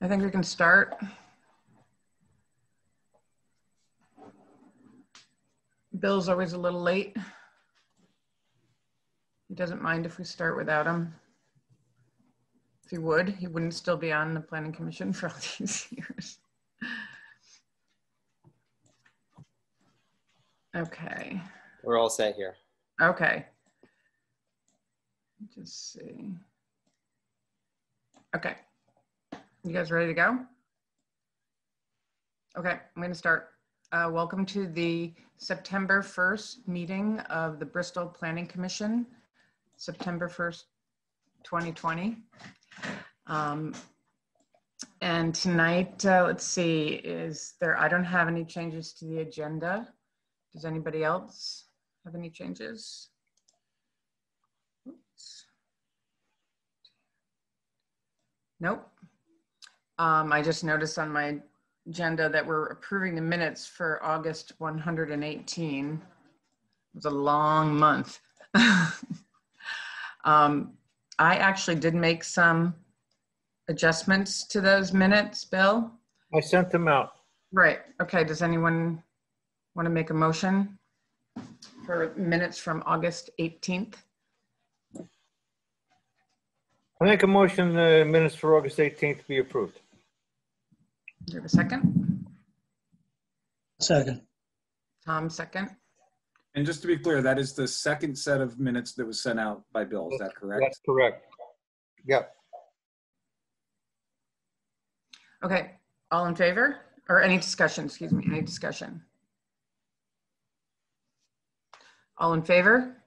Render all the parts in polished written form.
I think we can start. Bill's always a little late. He doesn't mind if we start without him. If he would, he wouldn't still be on the Planning Commission for all these years. Okay. We're all set here. Okay. Just see. Okay. You guys ready to go? Okay, I'm going to start. Welcome to the September 1st meeting of the Bristol Planning Commission, September 1st, 2020. And tonight, let's see, I don't have any changes to the agenda. Does anybody else have any changes? Oops. Nope. I just noticed on my agenda that we're approving the minutes for August 118. It was a long month. I actually did make some adjustments to those minutes, Bill. I sent them out. Right. Okay. Does anyone want to make a motion for minutes from August 18th? I make a motion the minutes for August 18th be approved. Do you have a second? Second. Tom, second. And just to be clear, that is the second set of minutes that was sent out by Bill. Is that correct? That's correct. Yep. Okay. All in favor? Or any discussion, excuse me, any discussion? All in favor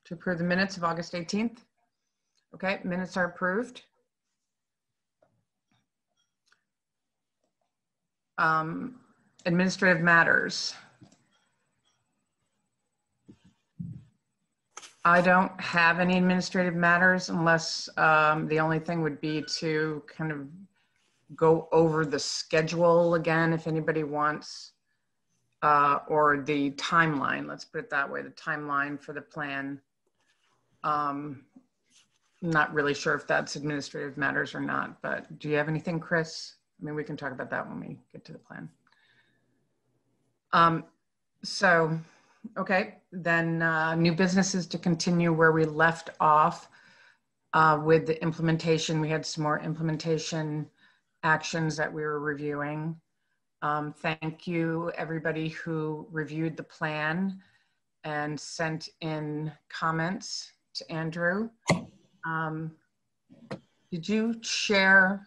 to approve the minutes of August 18th? Okay, minutes are approved. Administrative matters. I don't have any administrative matters unless the only thing would be to kind of go over the schedule again if anybody wants, or the timeline, let's put it that way, the timeline for the plan. I'm not really sure if that's administrative matters or not, but do you have anything, Chris? I mean, we can talk about that when we get to the plan. Okay, then new businesses to continue where we left off with the implementation. We had some more implementation actions that we were reviewing. Thank you, everybody who reviewed the plan and sent in comments to Andrew. Did you share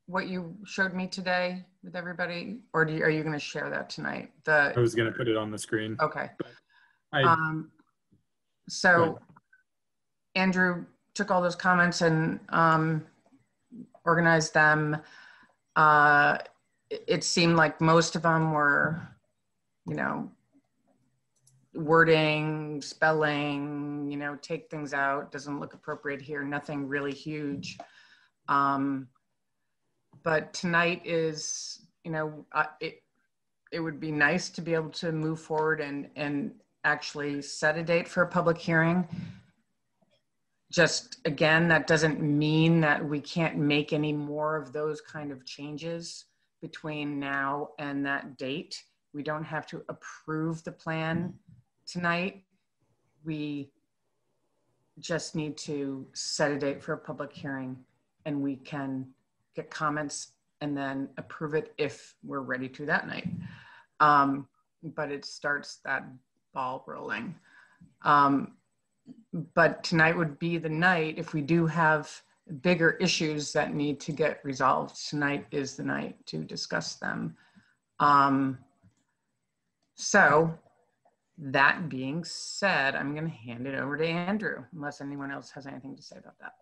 what you showed me today with everybody, or are you going to share that tonight? I was going to put it on the screen. Okay. Go Andrew took all those comments and organized them. It seemed like most of them were, you know, wording, spelling, you know, take things out, doesn't look appropriate here, nothing really huge. But tonight is, you know, it would be nice to be able to move forward and actually set a date for a public hearing. Just again, that doesn't mean that we can't make any more of those kind of changes between now and that date. We don't have to approve the plan tonight. We just need to set a date for a public hearing, and we can get comments and then approve it if we're ready to that night. But it starts that ball rolling. But tonight would be the night if we do have bigger issues that need to get resolved. Tonight is the night to discuss them. So that being said, I'm going to hand it over to Andrew, unless anyone else has anything to say about that.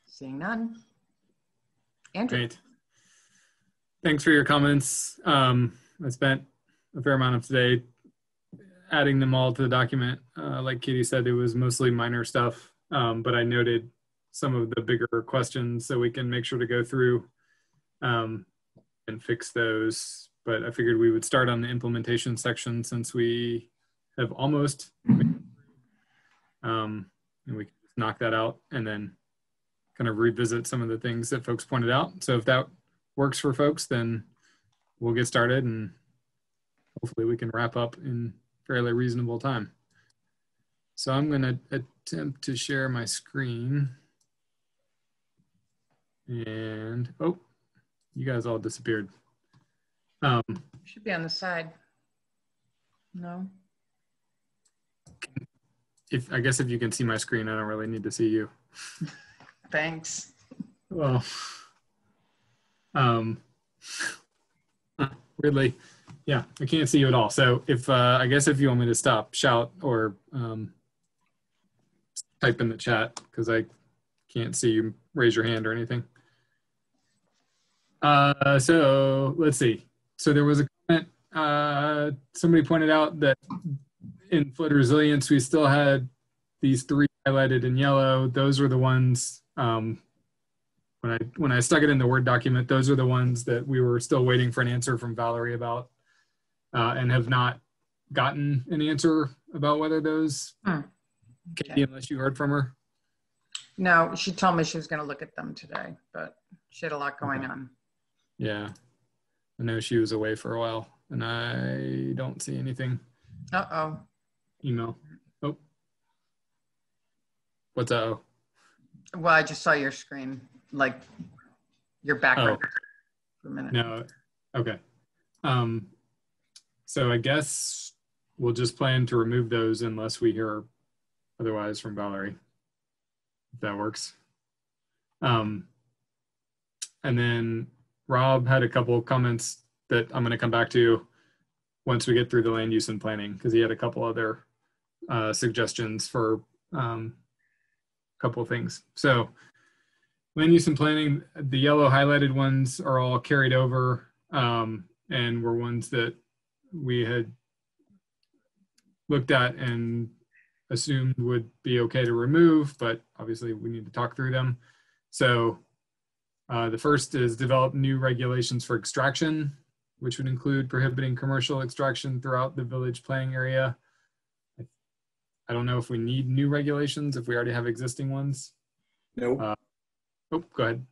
Seeing none. Andrew. Great. Thanks for your comments. I spent a fair amount of today adding them all to the document. Like Katie said, it was mostly minor stuff, but I noted some of the bigger questions so we can make sure to go through and fix those. But I figured we would start on the implementation section since we have almost, and we can knock that out and then kind of revisit some of the things that folks pointed out. So if that works for folks, then we'll get started and hopefully we can wrap up in fairly reasonable time. So I'm going to attempt to share my screen. And, oh, you guys all disappeared. Should be on the side. No? I guess if you can see my screen, I don't really need to see you. Thanks. Well, weirdly, yeah, I can't see you at all. So if, I guess if you want me to stop, shout, or type in the chat, because I can't see you raise your hand or anything. So let's see. So there was a comment, somebody pointed out that in flood resilience, we still had these 3 highlighted in yellow. Those were the ones, when I stuck it in the Word document, those are the ones that we were still waiting for an answer from Valerie about, and have not gotten an answer about whether those can be, unless you heard from her. No, she told me she was going to look at them today, but she had a lot going on. Yeah, I know she was away for a while, and I don't see anything. Uh-oh. Email. Oh. What's uh-oh? Well, I just saw your screen, like your background for a minute. No, okay. So I guess we'll just plan to remove those unless we hear otherwise from Valerie, if that works. And then Rob had a couple of comments that I'm going to come back to once we get through the land use and planning, because he had a couple other suggestions for a couple of things. So land use and planning, the yellow highlighted ones are all carried over, and were ones that we had looked at and assumed would be okay to remove, but obviously we need to talk through them. So the first is develop new regulations for extraction, which would include prohibiting commercial extraction throughout the village planning area. I don't know if we need new regulations, if we already have existing ones. Nope. Oh, go ahead.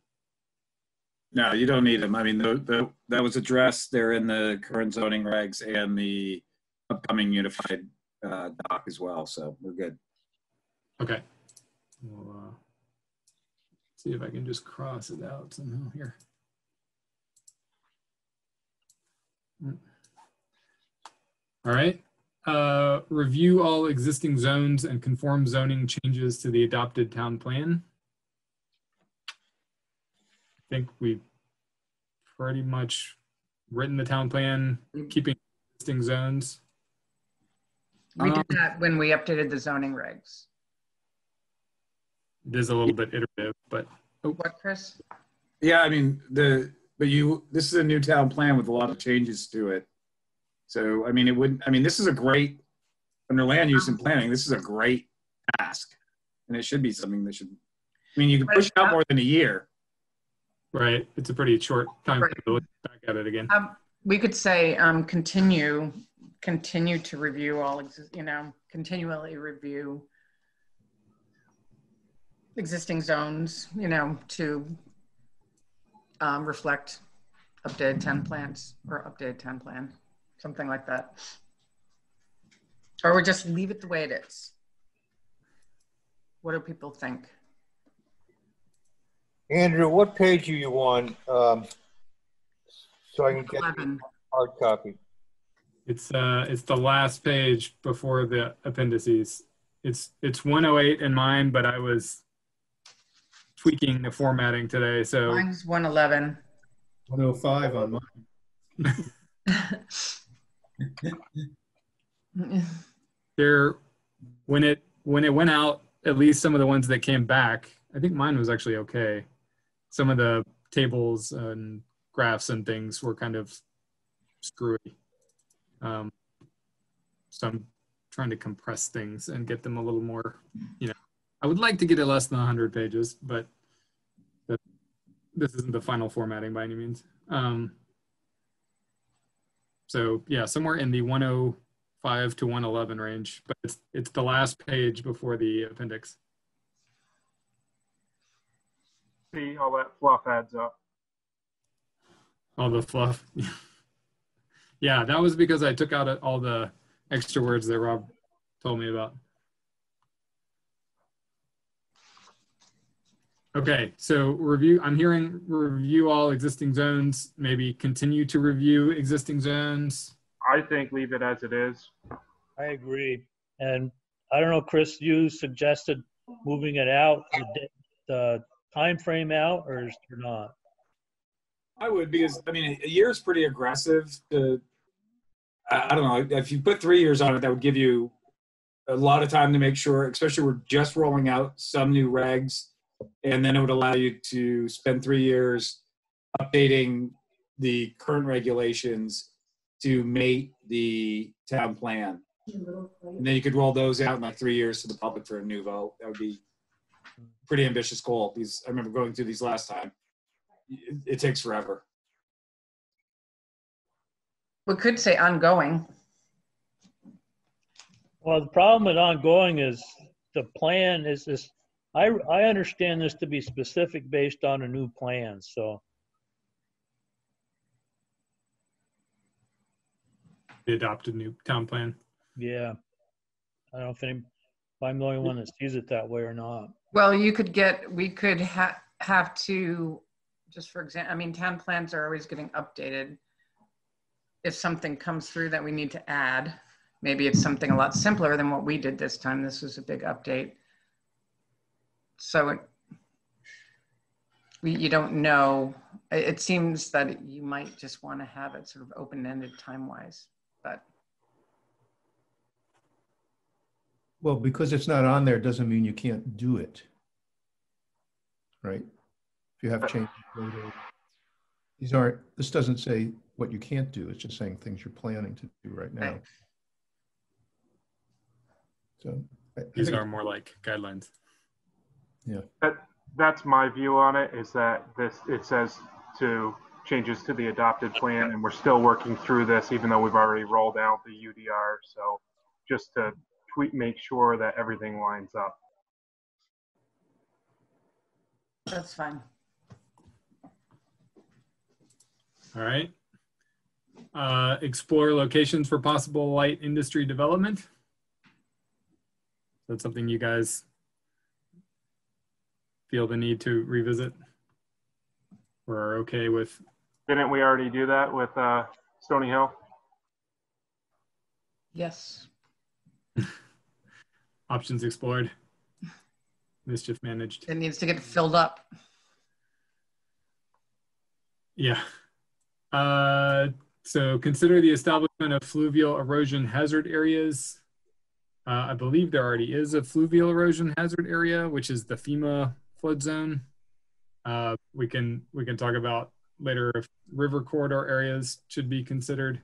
No, you don't need them. I mean, that was addressed. They're in the current zoning regs and the upcoming unified doc as well. So we're good. Okay. We'll see if I can just cross it out somehow here. All right. Review all existing zones and conform zoning changes to the adopted town plan. I think we've pretty much written the town plan, keeping existing zones. We did that when we updated the zoning regs. It is a little bit iterative, but What, Chris? Yeah, I mean, this is a new town plan with a lot of changes to it. So, I mean, this is a great, under land use and planning, this is a great task. And it should be something that should, I mean, you can push it out more than a year. right, it's a pretty short time to look back at it again. We could say continue to review all, continually review existing zones, to reflect updated town plans or updated town plan, something like that. Or we just leave it the way it is. What do people think? Andrew, what page are you on? So I can get 11. the hard copy. It's the last page before the appendices. It's 108 in mine, but I was tweaking the formatting today, so Mine's 111. 105 on mine. there, when it went out, at least some of the ones that came back, I think mine was actually okay. Some of the tables and graphs and things were kind of screwy. So I'm trying to compress things and get them a little more, I would like to get it less than 100 pages, but this isn't the final formatting by any means. So yeah, somewhere in the 105 to 111 range, but it's the last page before the appendix. See, all that fluff adds up. All the fluff. Yeah, that was because I took out all the extra words that Rob told me about. Okay, so review, I'm hearing review all existing zones, maybe continue to review existing zones. I think leave it as it is. I agree. And I don't know, Chris, you suggested moving it out, the time frame out, or not? I would, because I mean, a year is pretty aggressive to, I don't know, if you put 3 years on it, that would give you a lot of time to make sure, especially we're just rolling out some new regs, and then it would allow you to spend 3 years updating the current regulations to mate the town plan. And then you could roll those out in like 3 years to the public for a new vote. That would be a pretty ambitious goal, because I remember going through these last time. It takes forever. We could say ongoing. Well, the problem with ongoing is the plan is this. I understand this to be specific based on a new plan. So The adopted new town plan. yeah, I don't know if I'm the only one that sees it that way or not. Well, we could have to, just for example, I mean, town plans are always getting updated. If something comes through that we need to add, maybe it's something a lot simpler than what we did this time. This was a big update. So you don't know. It seems that you might just want to have it sort of open-ended time-wise, but. Well, because it's not on there doesn't mean you can't do it. Right? If you have changes later, this doesn't say what you can't do. It's just saying things you're planning to do right now. Right. So These are more like guidelines. Yeah. That's my view on it, is that it says to changes to the adopted plan, and we're still working through this, even though we've already rolled out the UDR. So just to make sure that everything lines up. That's fine. All right. Explore locations for possible light industry development. That's something you guys feel the need to revisit or are okay with? Didn't we already do that with Stony Hill? Yes. Options explored. Mischief managed. It needs to get filled up. Yeah. So consider the establishment of fluvial erosion hazard areas. I believe there already is a fluvial erosion hazard area, which is the FEMA flood zone. We can talk about later if river corridor areas should be considered.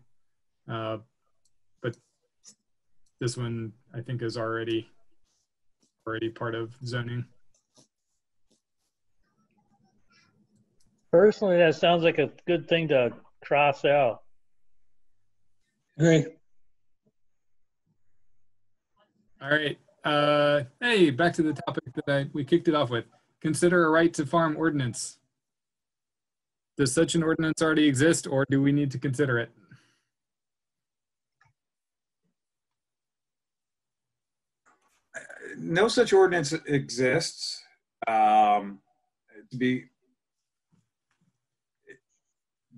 But this one I think is already part of zoning. Personally, that sounds like a good thing to cross out. Agree. All right. Hey, back to the topic that we kicked it off with. Consider a right to farm ordinance. Does such an ordinance already exist, or do we need to consider it? No such ordinance exists.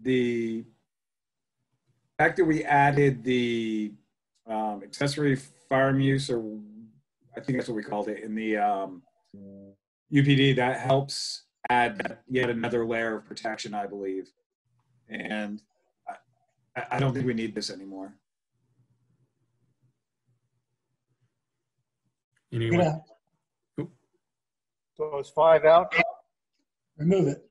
The fact that we added the accessory farm use, or I think that's what we called it in the UPD, that helps add yet another layer of protection, I believe. And I don't think we need this anymore. Anyone? Yeah, So it's 5 out. remove it.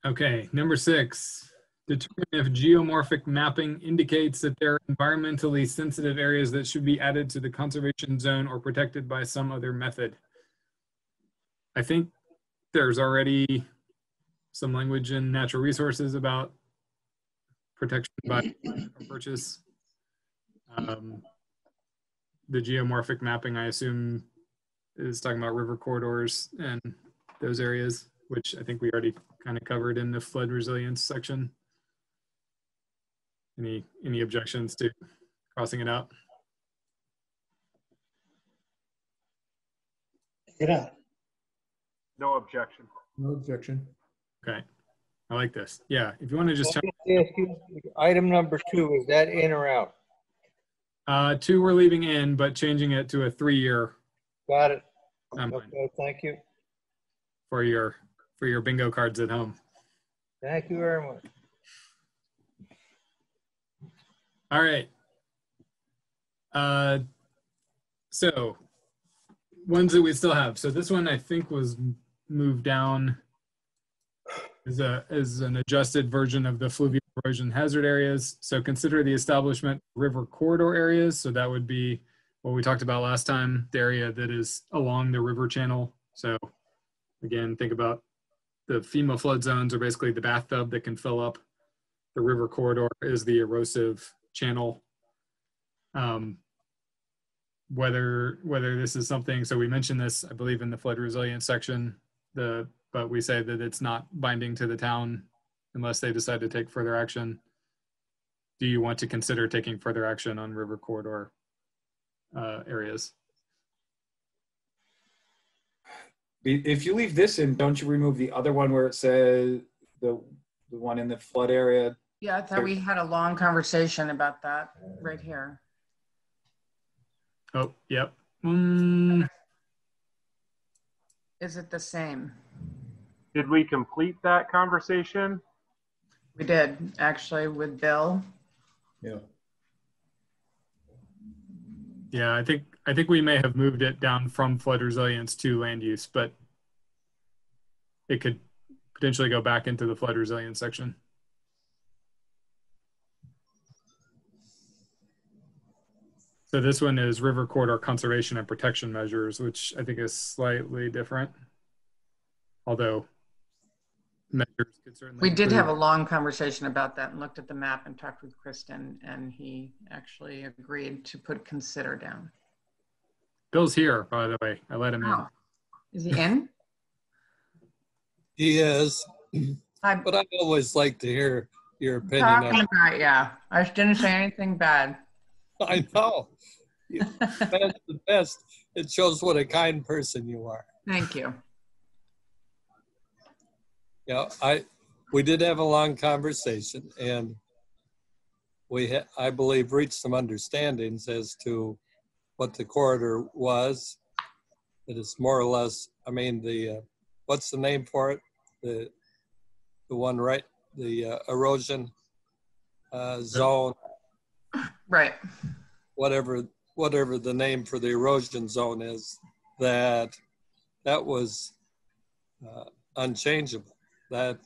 Okay, number 6. Determine if geomorphic mapping indicates that there are environmentally sensitive areas that should be added to the conservation zone or protected by some other method. I think there's already some language in natural resources about protection by purchase. The geomorphic mapping, I assume, is talking about river corridors and those areas, which I think we already kind of covered in the flood resilience section. Any objections to crossing it out? Get out. No objection. No objection. Okay, I like this. Yeah, if you want to just check. Let me ask you, item number 2, is that in or out? 2 we're leaving in, but changing it to a 3-year Got it. timeline Okay, thank you. for your bingo cards at home. Thank you very much. All right. So ones that we still have. So this one I think was moved down as an adjusted version of the fluvial erosion hazard areas. So consider the establishment of river corridor areas. So that would be what we talked about last time, the area that is along the river channel. So again, think about the FEMA flood zones are basically the bathtub that can fill up. The river corridor is the erosive channel. Whether this is something, so we mentioned this, I believe, in the flood resilience section, but we say that it's not binding to the town unless they decide to take further action. Do you want to consider taking further action on river corridor areas? If you leave this in, don't you remove the other one where it says the one in the flood area? Yeah, I thought we had a long conversation about that right here. Oh, yep. Is it the same? Did we complete that conversation? We did, actually, with Bill. Yeah. Yeah, I think we may have moved it down from flood resilience to land use, but it could potentially go back into the flood resilience section. So this one is river corridor conservation and protection measures, which I think is slightly different. Although measures could certainly We did include- have a long conversation about that and looked at the map and talked with Kristen, and he actually agreed to put consider down. Bill's here, by the way. I let him in. Oh, is he in? He is, I'm but I always like to hear your opinion on talking it. about, yeah. I didn't say anything bad. I know. That's the best. It shows what a kind person you are. Thank you. Yeah, we did have a long conversation, and I believe, reached some understandings as to what the corridor was. It is more or less, I mean, what's the name for it? The one, right? The erosion zone. Right. Whatever the name for the erosion zone is, that was unchangeable. That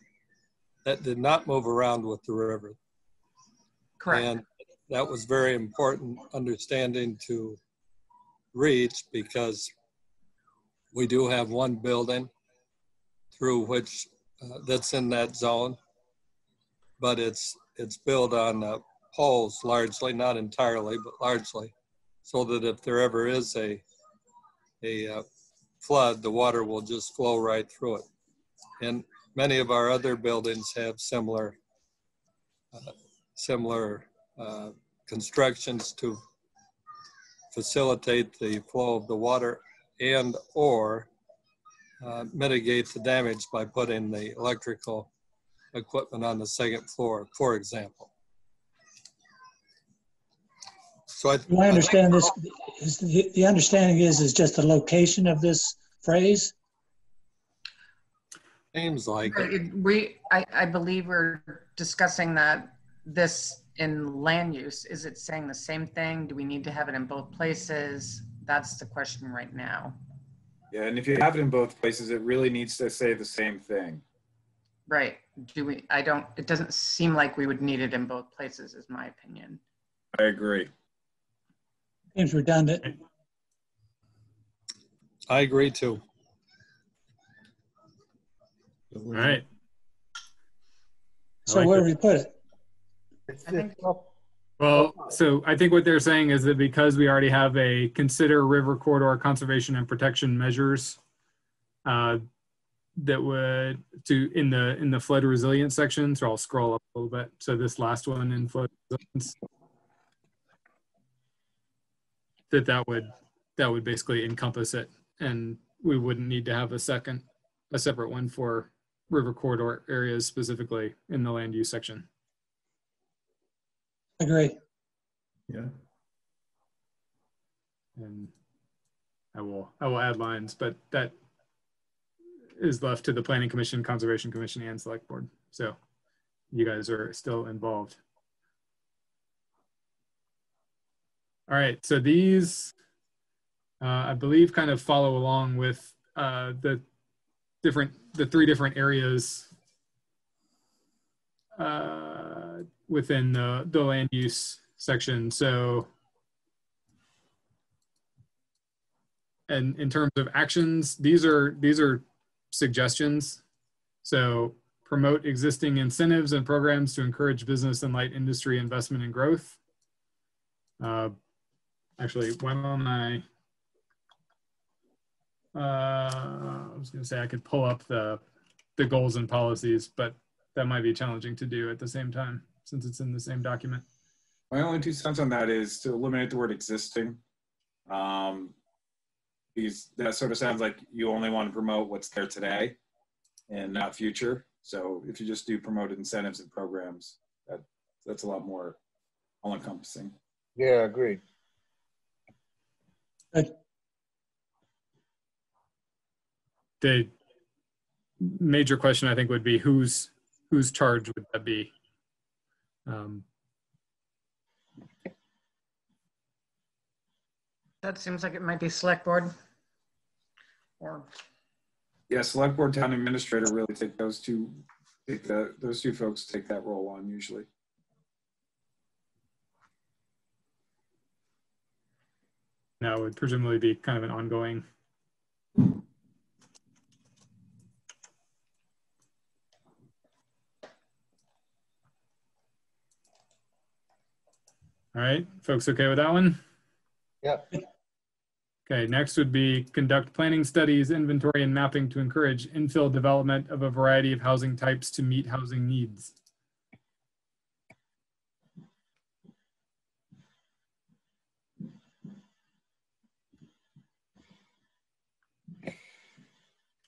did not move around with the river. Correct. And that was very important understanding to reach, because we do have one building through which that's in that zone, but it's built on poles largely, not entirely, but largely, so that if there ever is a flood, the water will just flow right through it. And many of our other buildings have similar constructions to facilitate the flow of the water and or mitigate the damage by putting the electrical equipment on the second floor, for example. So I understand this. The understanding is just the location of this phrase. Seems like it. I believe we're discussing that this in land use. Is it saying the same thing? Do we need to have it in both places? That's the question right now. Yeah, and if you have it in both places, it really needs to say the same thing. Right. It doesn't seem like we would need it in both places, is my opinion. I agree. Seems redundant. I agree too. All right. So where do we put it? I think Well, so I think what they're saying is that because we already have a consider river corridor conservation and protection measures that would in the flood resilience section. So I'll scroll up a little bit. So this last one in flood resilience, that would basically encompass it, and we wouldn't need to have a separate one for river corridor areas specifically in the land use section. Agree. Yeah. And I will add lines, but that is left to the Planning Commission, Conservation Commission, and Select Board. So you guys are still involved. All right, so these, I believe, kind of follow along with the three different areas within the land use section. So, and in terms of actions, these are suggestions. So promote existing incentives and programs to encourage business and light industry investment and growth. Actually, why don't I was going to say I could pull up the goals and policies, but that might be challenging to do at the same time since it's in the same document. My only 2 cents on that is to eliminate the word existing. Because that sort of sounds like you only want to promote what's there today and not future. So if you just do promote incentives and programs, that's a lot more all-encompassing. Yeah, agreed. The major question I think would be whose charge would that be? That seems like it might be select board. Or Yeah, select board, town administrator really take those two folks take that role on usually. Now it would presumably be kind of an ongoing. All right, folks okay with that one? Yeah. Okay, next would be conduct planning studies, inventory, and mapping to encourage infill development of a variety of housing types to meet housing needs.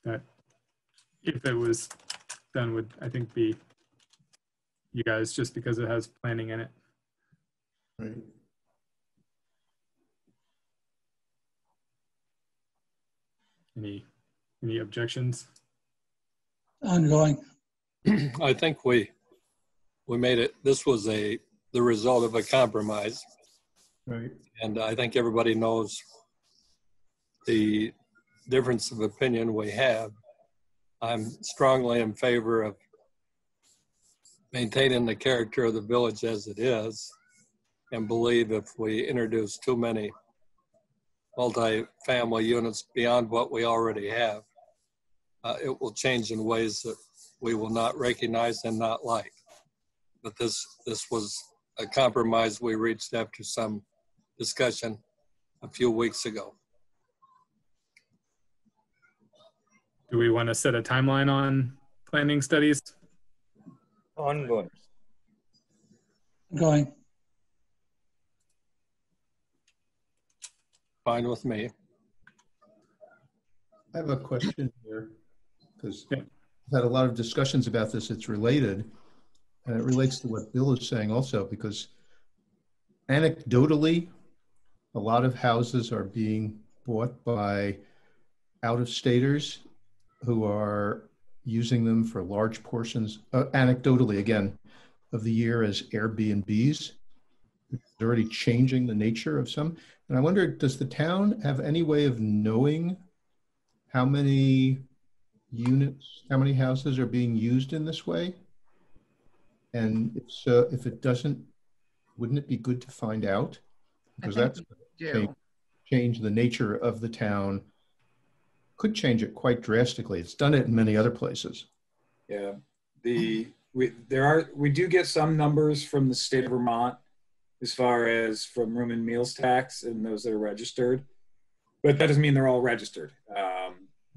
That, if it was done, would I think be you guys, just because it has planning in it. Right. Any objections? Ongoing. I think we made it, this was the result of a compromise. Right. And I think everybody knows the difference of opinion we have. I'm strongly in favor of maintaining the character of the village as it is, and believe if we introduce too many multi-family units beyond what we already have, it will change in ways that we will not recognize and not like. But this was a compromise we reached after some discussion a few weeks ago. Do we want to set a timeline on planning studies? Ongoing. Ongoing. Fine with me. I have a question here because I've had a lot of discussions about this. It's related, and it relates to what Bill is saying also, because anecdotally, a lot of houses are being bought by out-of-staters who are using them for large portions, anecdotally again, of the year as Airbnbs. It's already changing the nature of some. And I wonder, does the town have any way of knowing how many units, how many houses are being used in this way? And if so, if it doesn't, wouldn't it be good to find out? Because that's change the nature of the town, could change it quite drastically. It's done it in many other places. Yeah, we do get some numbers from the state of Vermont as far as from room and meals tax and those that are registered, but that doesn't mean they're all registered.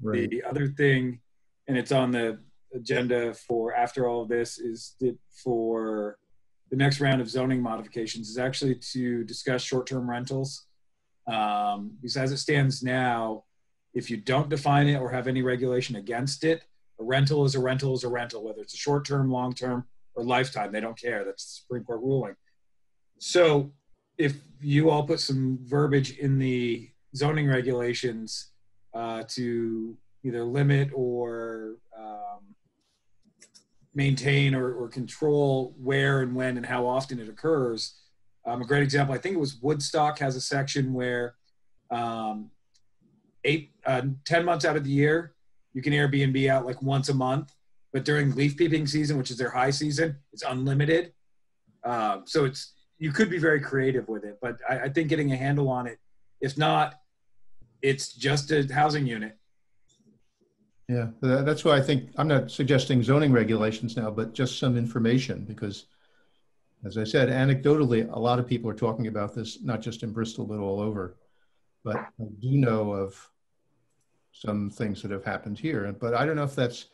Right. The other thing, and it's on the agenda for after all of this, is that for the next round of zoning modifications is actually to discuss short-term rentals. Because as it stands now, if you don't define it or have any regulation against it, a rental is a rental is a rental, whether it's a short-term, long-term, or lifetime. They don't care. That's the Supreme Court ruling. So if you all put some verbiage in the zoning regulations to either limit or maintain or control where and when and how often it occurs. A great example, I think it was Woodstock has a section where 10 months out of the year, you can Airbnb out like once a month, but during leaf peeping season, which is their high season, it's unlimited. So you could be very creative with it, but I think getting a handle on it, if not, it's just a housing unit. Yeah, that's why I think I'm not suggesting zoning regulations now, but just some information, because as I said, anecdotally, a lot of people are talking about this, not just in Bristol, but all over. But I do know of some things that have happened here, but I don't know if that's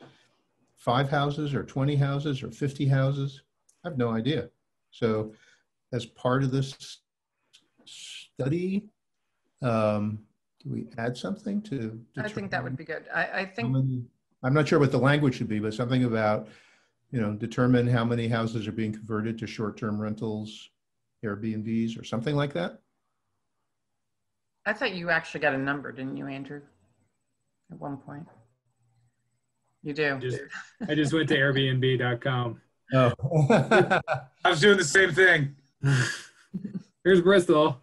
5 houses or 20 houses or 50 houses. I have no idea. So as part of this study, do we add something to I think that would be good. I think I'm not sure what the language should be, but something about, determine how many houses are being converted to short-term rentals, Airbnbs, or something like that. I thought you actually got a number, didn't you, Andrew? At one point. You do. I just went to Airbnb.com. Oh. I was doing the same thing. Here's Bristol.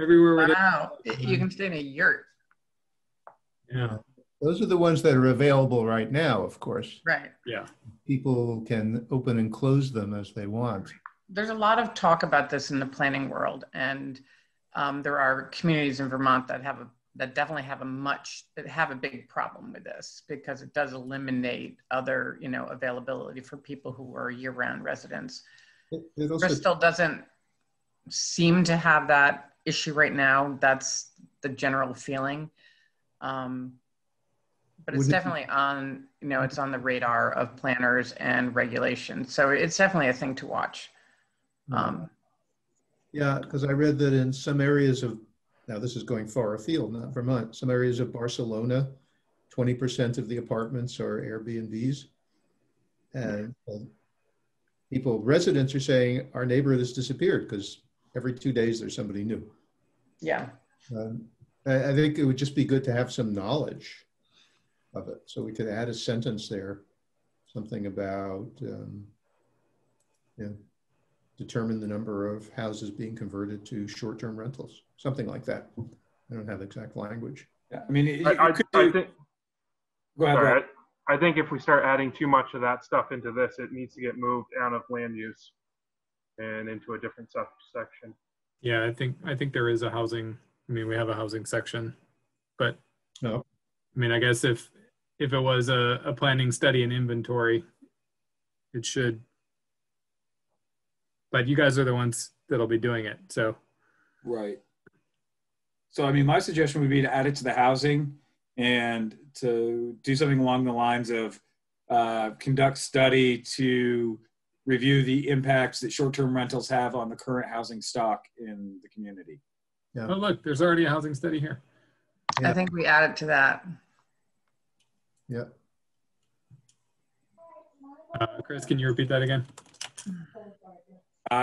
Everywhere. Wow. You can stay in a yurt. Yeah. Those are the ones that are available right now, of course. Right. Yeah. People can open and close them as they want. There's a lot of talk about this in the planning world, and there are communities in Vermont that definitely have a big problem with this, because it does eliminate other, availability for people who are year-round residents. Bristol doesn't seem to have that issue right now. That's the general feeling. But it's definitely on, it's on the radar of planners and regulations. So it's definitely a thing to watch. Yeah, because I read that in some areas of, now this is going far afield, not Vermont, some areas of Barcelona, 20% of the apartments are Airbnbs. And residents are saying our neighborhood has disappeared because every 2 days there's somebody new. Yeah. I think it would just be good to have some knowledge of it. So we could add a sentence there, something about, determine the number of houses being converted to short-term rentals, something like that. I don't have exact language. Yeah, I mean, I think if we start adding too much of that stuff into this, it needs to get moved out of land use and into a different subsection. Yeah, I think there is a housing. I mean, we have a housing section, but no. I mean, I guess if it was a planning study and inventory, it should. But you guys are the ones that'll be doing it, so. Right. So, I mean, my suggestion would be to add it to the housing and to do something along the lines of conduct study to review the impacts that short-term rentals have on the current housing stock in the community. Yeah. Oh, look, there's already a housing study here. Yeah. I think we added to that. Yeah. Chris, can you repeat that again?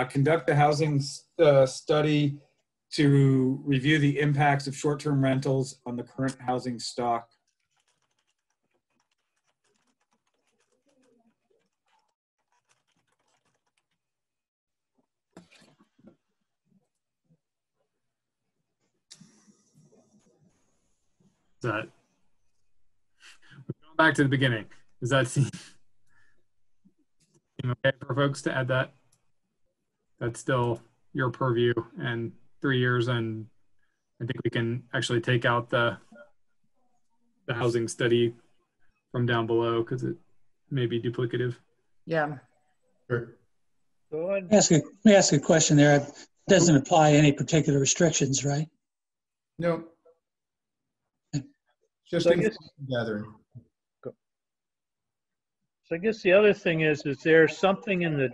Conduct the housing study to review the impacts of short-term rentals on the current housing stock. Is that, we're going back to the beginning. Does that seem okay for folks to add that? That's still your purview, and 3 years, and I think we can actually take out the housing study from down below because it may be duplicative. Yeah. Sure. Go ahead. Let me ask a question there. It doesn't apply any particular restrictions, right? No. Just So I guess- information gathering. So I guess the other thing is there something in the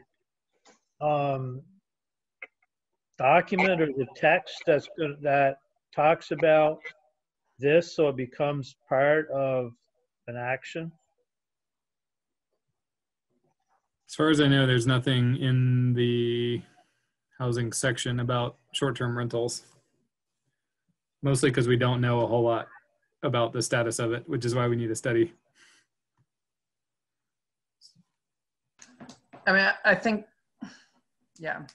document or the text that talks about this so it becomes part of an action? As far as I know, there's nothing in the housing section about short-term rentals. Mostly because we don't know a whole lot about the status of it, which is why we need a study. I mean, I think, yeah.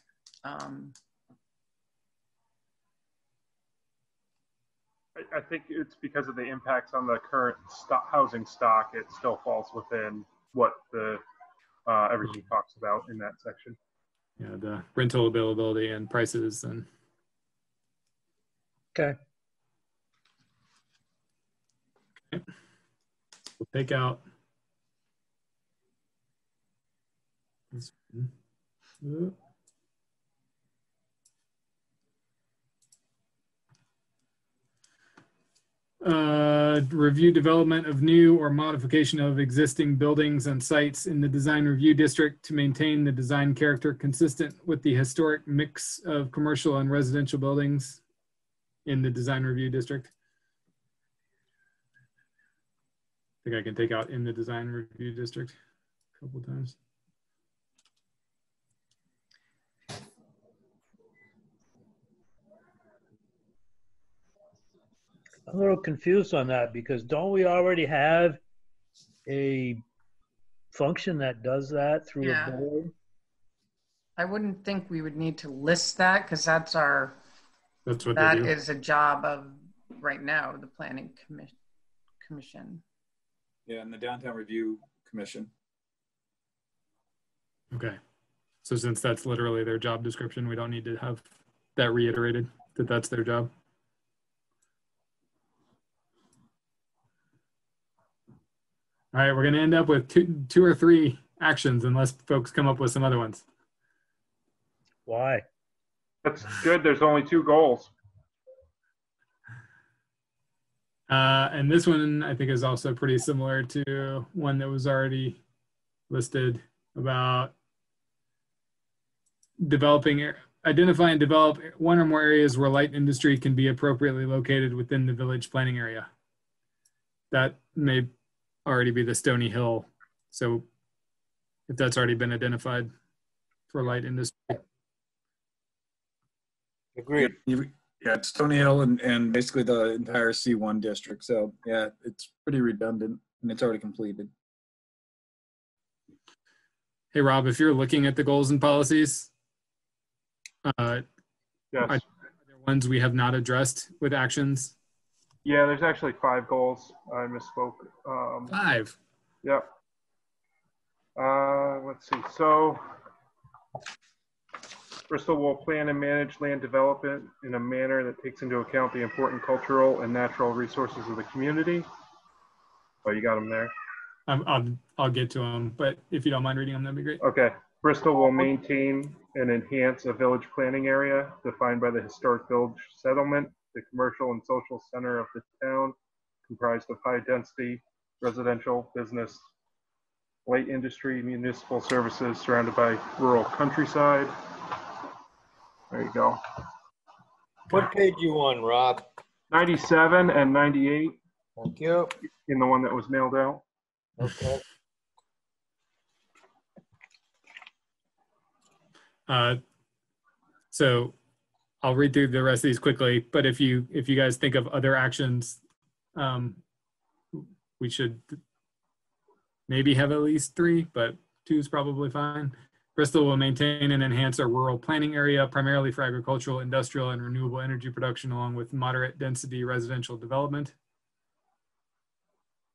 I think it's because of the impacts on the current housing stock. It still falls within what the everything talks about in that section. Yeah, the rental availability and prices and. Okay. We'll take out. This one. Review development of new or modification of existing buildings and sites in the design review district to maintain the design character consistent with the historic mix of commercial and residential buildings in the design review district. I think I can take out in the design review district a couple times. I'm a little confused on that because don't we already have a function that does that through Yeah. a board? I wouldn't think we would need to list that because that's our, That's what that they do. is a job of right now, the planning commission. Yeah, and the Downtown Review Commission. Okay. So since that's literally their job description, we don't need to have that reiterated that that's their job. All right, we're going to end up with two or three actions unless folks come up with some other ones. Why? That's good. There's only 2 goals. And this one I think is also pretty similar to one that was already listed about identify and develop one or more areas where light industry can be appropriately located within the village planning area. That may already be the Stony Hill. So if that's already been identified for light industry. Agreed. Yeah, it's Stony Hill and basically the entire C1 district. So yeah, it's pretty redundant and it's already completed. Hey, Rob, if you're looking at the goals and policies, Yes. are there ones we have not addressed with actions? Yeah, there's actually 5 goals. I misspoke. 5. Yep. Let's see. So Bristol will plan and manage land development in a manner that takes into account the important cultural and natural resources of the community. Oh, you got them there. I'll get to them, but if you don't mind reading them, that'd be great. Okay. Bristol will maintain and enhance a village planning area defined by the historic village settlement, the commercial and social center of the town, comprised of high-density residential, business, light industry, municipal services surrounded by rural countryside. There you go. What page you on, Rob? 97 and 98 Thank you. in the one that was mailed out. Okay. So I'll read through the rest of these quickly, but if you guys think of other actions, we should maybe have at least 3, but 2 is probably fine. Bristol will maintain and enhance our rural planning area, primarily for agricultural, industrial, and renewable energy production, along with moderate density residential development.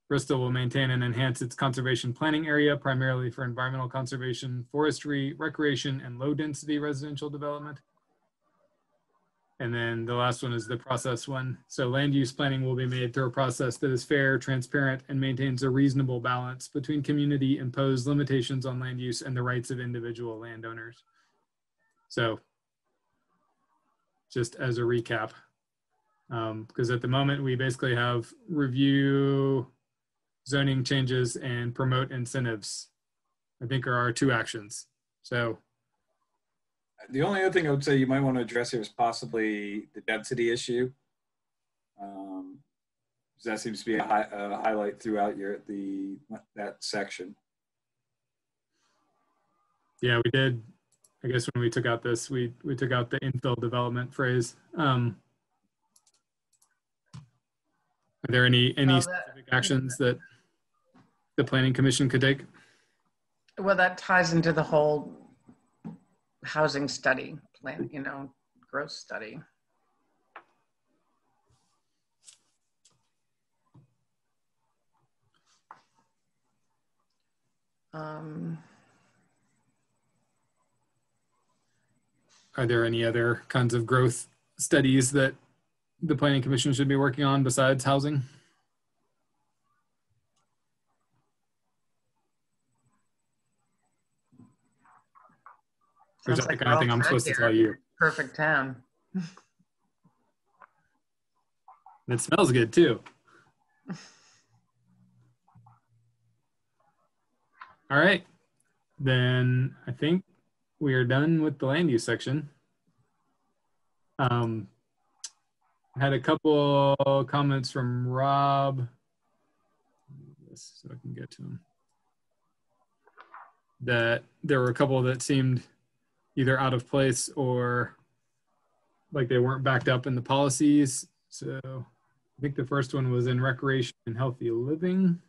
Bristol will maintain and enhance its conservation planning area, primarily for environmental conservation, forestry, recreation, and low density residential development. And then the last one is the process one. So land use planning will be made through a process that is fair, transparent, and maintains a reasonable balance between community imposed limitations on land use and the rights of individual landowners. So just as a recap, because at the moment we basically have review zoning changes and promote incentives, I think are our two actions. So The only other thing I would say you might want to address here is possibly the density issue. 'Cause that seems to be a highlight throughout that section. yeah, we did. I guess when we took out this, we took out the infill development phrase. Are there any specific actions that the Planning Commission could take? Well, that ties into the whole housing study plan, growth study. Are there any other kinds of growth studies that the Planning Commission should be working on besides housing? Or is that the kind of thing I'm supposed to tell you? Perfect town. It smells good too. All right, then I think we are done with the land use section. I had a couple comments from Rob, so I can get to them, that there were a couple that seemed either out of place or like they weren't backed up in the policies. So I think the first one was in recreation and healthy living.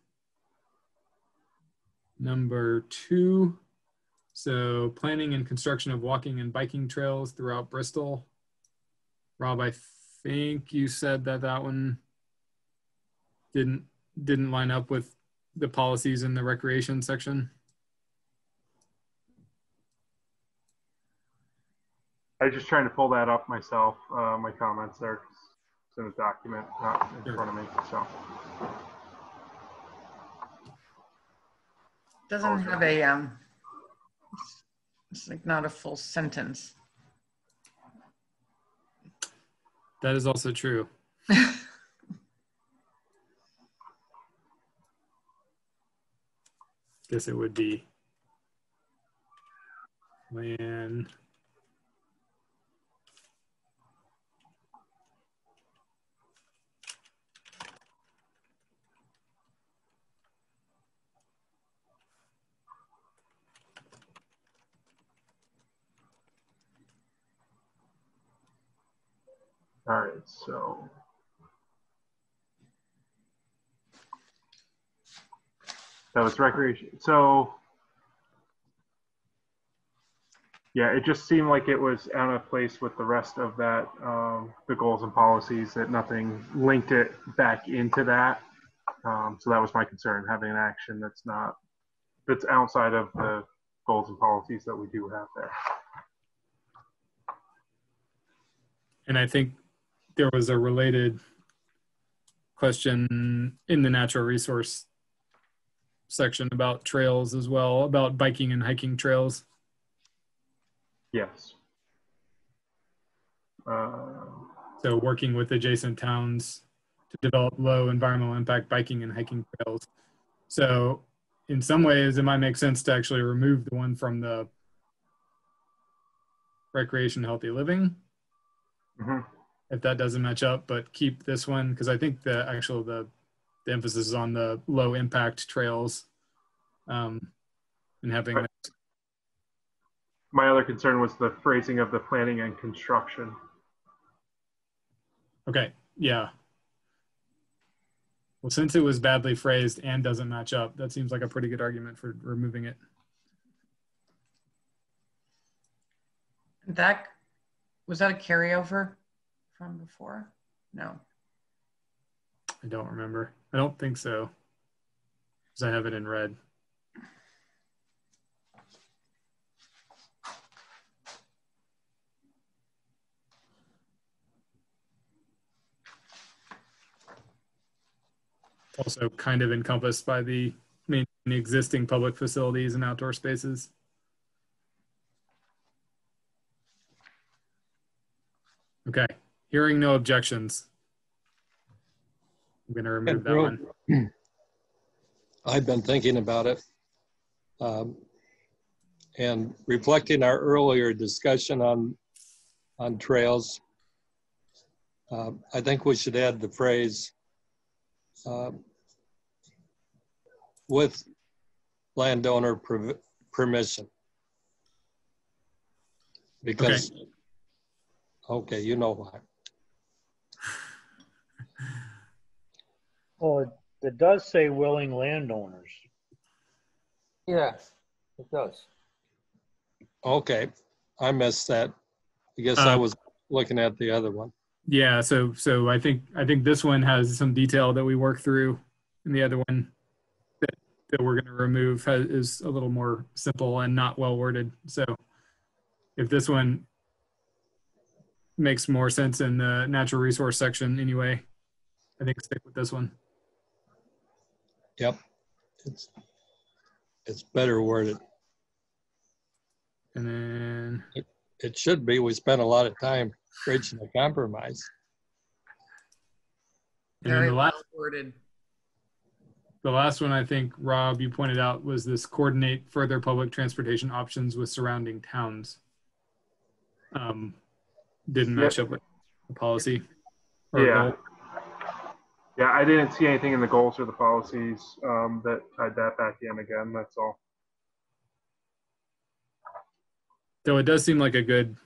Number 2, so planning and construction of walking and biking trails throughout Bristol. Rob, I think you said that one didn't line up with the policies in the recreation section. I was just trying to pull that up myself, my comments there. It's in a document, not in front of me, so. Doesn't have a, it's like not a full sentence. That is also true. Guess it would be when All right, so. That was recreation. So, yeah, it just seemed like it was out of place with the rest of that, the goals and policies, that nothing linked it back into that. So that was my concern, having an action that's outside of the goals and policies that we do have there. And I think there was a related question in the natural resource section about trails as well, about biking and hiking trails. Yes. So working with adjacent towns to develop low environmental impact biking and hiking trails. So in some ways, it might make sense to actually remove the one from the recreation healthy living. Mm-hmm. If that doesn't match up, but keep this one, because I think the emphasis is on the low impact trails, and having that. My other concern was the phrasing of the planning and construction. Okay, yeah. Well, since it was badly phrased and doesn't match up, that seems like a pretty good argument for removing it. Was that a carryover from before? No. I don't remember. I don't think so, because I have it in red. Also kind of encompassed by the existing public facilities and outdoor spaces. Okay. Hearing no objections, I'm going to remove that one. I've been thinking about it. And reflecting our earlier discussion on trails, I think we should add the phrase with landowner permission. Because, okay, you know why. Well, it does say willing landowners. Yes, it does. Okay, I missed that. I guess I was looking at the other one. Yeah, so I think this one has some detail that we work through, and the other one that we're going to remove is a little more simple and not well worded. So if this one makes more sense in the natural resource section anyway, I think stick with this one. Yep, it's better worded. And then it should be. We spent a lot of time reaching a compromise. Very well worded. The last one, I think, Rob, you pointed out, was this coordinate further public transportation options with surrounding towns. Didn't match up with the policy. Yeah. Yeah, I didn't see anything in the goals or the policies that tied that back in again. That's all. So it does seem like a good.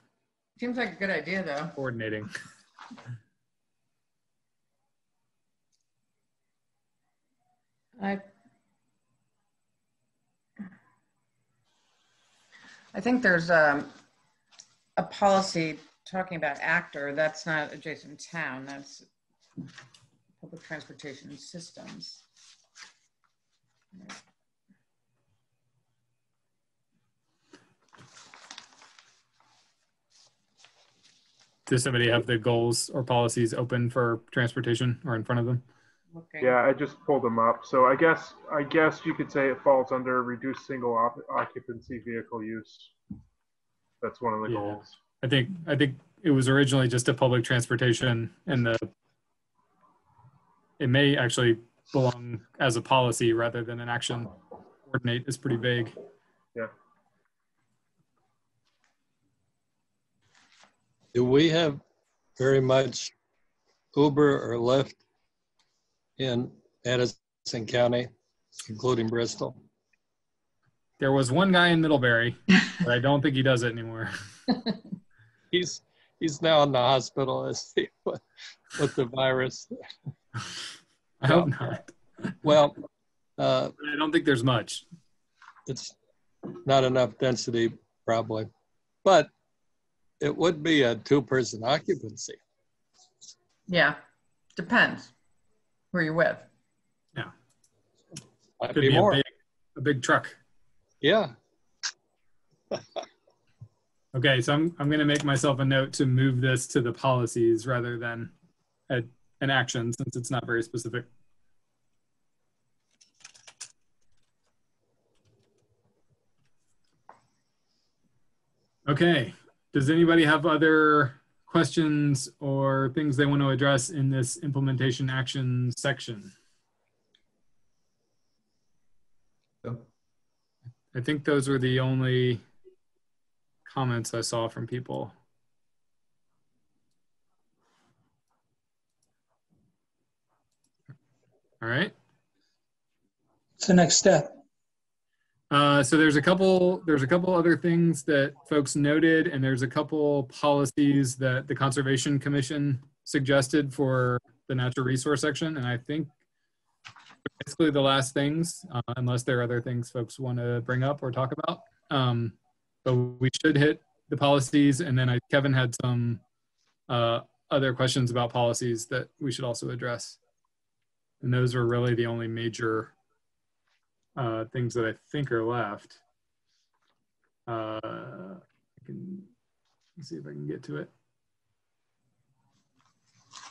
Seems like a good idea, though. Coordinating. I think there's a policy talking about actor. That's not adjacent town. That's public transportation systems. Does somebody have the goals or policies open for transportation or in front of them? Okay. Yeah, I just pulled them up. So I guess you could say it falls under reduced single occupancy vehicle use. That's one of the goals. I think it was originally just a public transportation, and it may actually belong as a policy rather than an action. Coordinate is pretty vague. Yeah. Do we have very much Uber or Lyft in Addison County, including Bristol? There was one guy in Middlebury, but I don't think he does it anymore. He's now in the hospital with the virus. I hope not. Well, I don't think there's much. It's not enough density, probably, but it would be a two-person occupancy. Yeah, depends who you're with. Yeah, might could be more. A big truck. Yeah. Okay, so I'm going to make myself a note to move this to the policies rather than an action, since it's not very specific. Okay, does anybody have other questions or things they want to address in this implementation action section? I think those were the only comments I saw from people. All right. What's the next step? So there's a couple other things that folks noted, and there's a couple policies that the Conservation Commission suggested for the natural resource section, and I think basically the last things, unless there are other things folks want to bring up or talk about. But we should hit the policies, and then Kevin had some other questions about policies that we should also address. And those are really the only major things that I think are left. Let's see if I can get to it.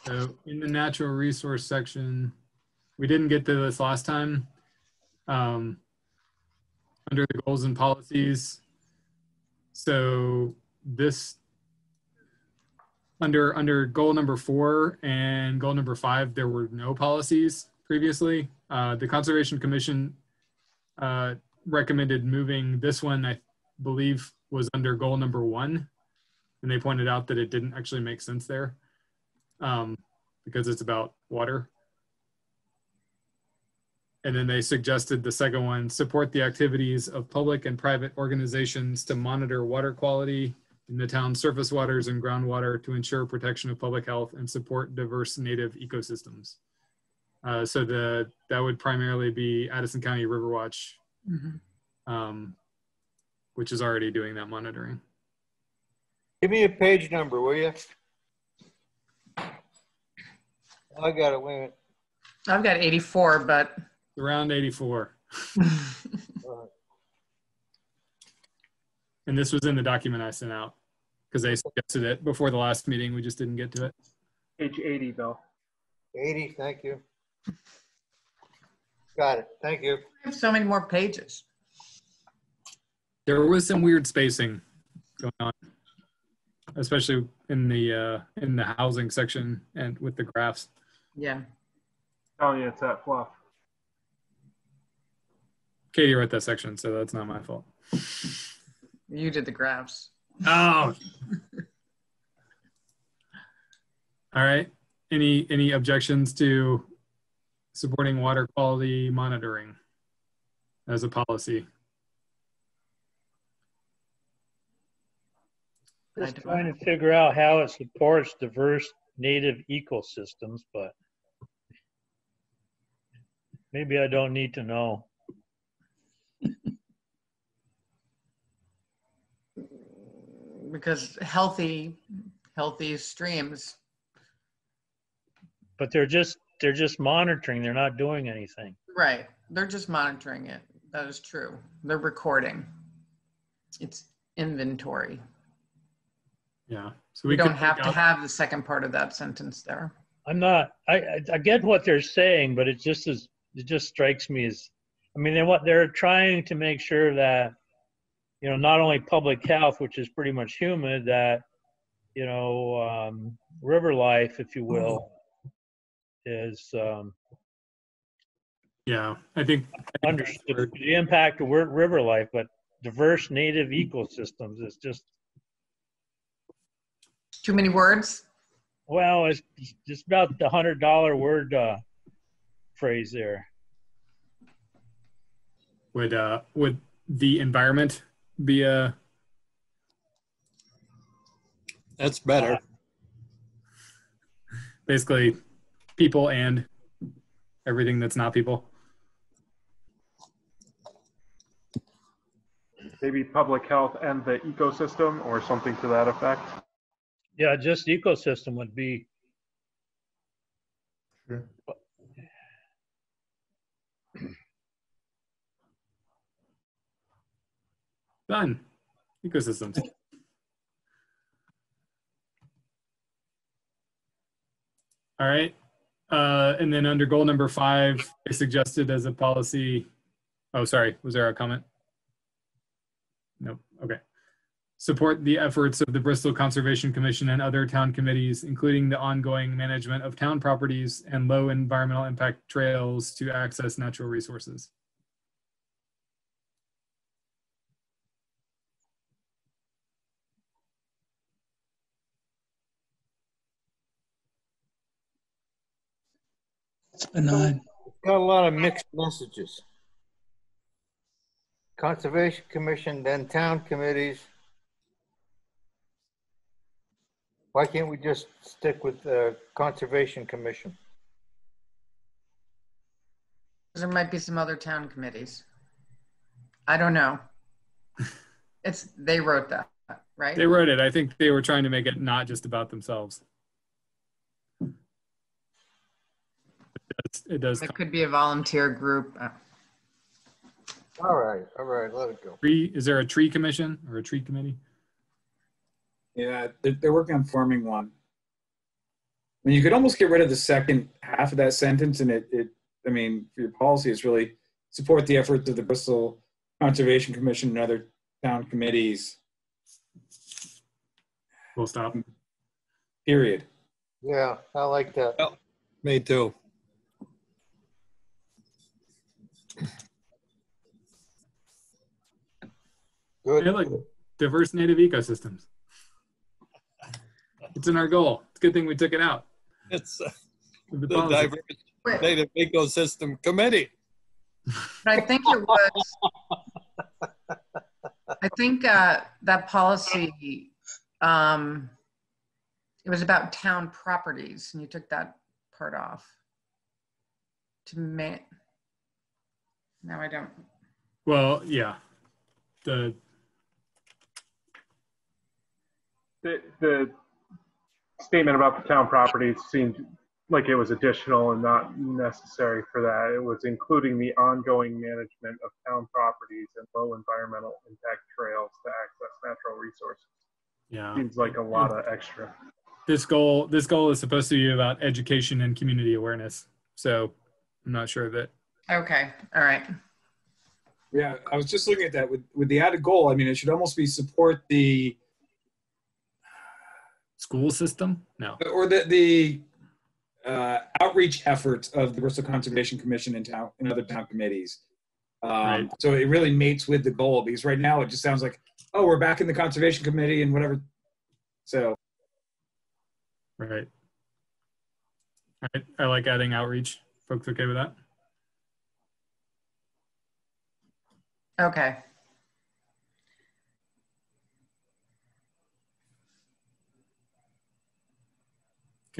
So in the natural resource section, we didn't get to this last time. Under the goals and policies. So this under goal number 4 and goal number 5, there were no policies previously. The Conservation Commission recommended moving this one, I believe, was under goal number 1. And they pointed out that it didn't actually make sense there because it's about water. And then they suggested the second one, support the activities of public and private organizations to monitor water quality in the town's surface waters and groundwater to ensure protection of public health and support diverse native ecosystems. So that would primarily be Addison County Riverwatch, which is already doing that monitoring. Give me a page number, will you? I got it, wait a minute. I've got 84, but. Around 84. And this was in the document I sent out because they suggested it before the last meeting. We just didn't get to it. Page 80, Bill. 80, thank you. Got it, thank you. I have so many more pages. There was some weird spacing going on, especially in the housing section and with the graphs. Yeah. Oh yeah, it's that fluff. Katie wrote that section, so that's not my fault. You did the graphs. Oh. All right. Any objections to supporting water quality monitoring as a policy? Just trying to figure out how it supports diverse native ecosystems, but maybe I don't need to know. Because healthy streams. But they're just monitoring. They're not doing anything. Right. They're just monitoring it. That is true. They're recording. It's inventory. Yeah. So we don't have to have the second part of that sentence there. I get what they're saying, but it just strikes me as, I mean, they're trying to make sure that, you know, not only public health, which is pretty much humid, that, you know, river life, if you will, is yeah, I think understood the impact of river life, but diverse native ecosystems is just too many words. Well, it's just about the $100 word phrase there. Would the environment be a? That's better. Basically, people and everything that's not people. Maybe public health and the ecosystem or something to that effect. Yeah, just ecosystem would be. Sure. Done. Ecosystems. All right. And then under goal number 5, they suggested as a policy. Oh, sorry. Was there a comment? Nope. Okay. Support the efforts of the Bristol Conservation Commission and other town committees, including the ongoing management of town properties and low environmental impact trails to access natural resources. It's benign. Got a lot of mixed messages. Conservation Commission, then town committees. Why can't we just stick with the Conservation Commission? There might be some other town committees. I don't know. They wrote that, right? They wrote it. I think they were trying to make it not just about themselves. It does. It could be a volunteer group. All right, let it go. Is there a tree commission or a tree committee? Yeah, they're working on forming one. I mean, you could almost get rid of the second half of that sentence, and I mean, for your policy, it's really support the efforts of the Bristol Conservation Commission and other town committees. We'll stop. period. Yeah, I like that. Well, me too. Good. Yeah, like diverse native ecosystems. It's in our goal. It's a good thing we took it out. It's With the policy. Diverse Native Ecosystem Committee. But I think it was, I think that policy, it was about town properties, and you took that part off. No, I don't. Well, yeah. The statement about the town properties seemed like it was additional and not necessary for that. It was including the ongoing management of town properties and low environmental impact trails to access natural resources. yeah. Seems like a lot of extra. This goal is supposed to be about education and community awareness. So I'm not sure that. Okay, all right. Yeah, I was just looking at that with the added goal. I mean, it should almost be support the School system? No. or the outreach efforts of the Bristol Conservation Commission and other town committees. Right. So it really mates with the goal, because right now it just sounds like, oh, we're back in the Conservation Committee and whatever. So. Right. I like adding outreach. Folks okay with that? Okay.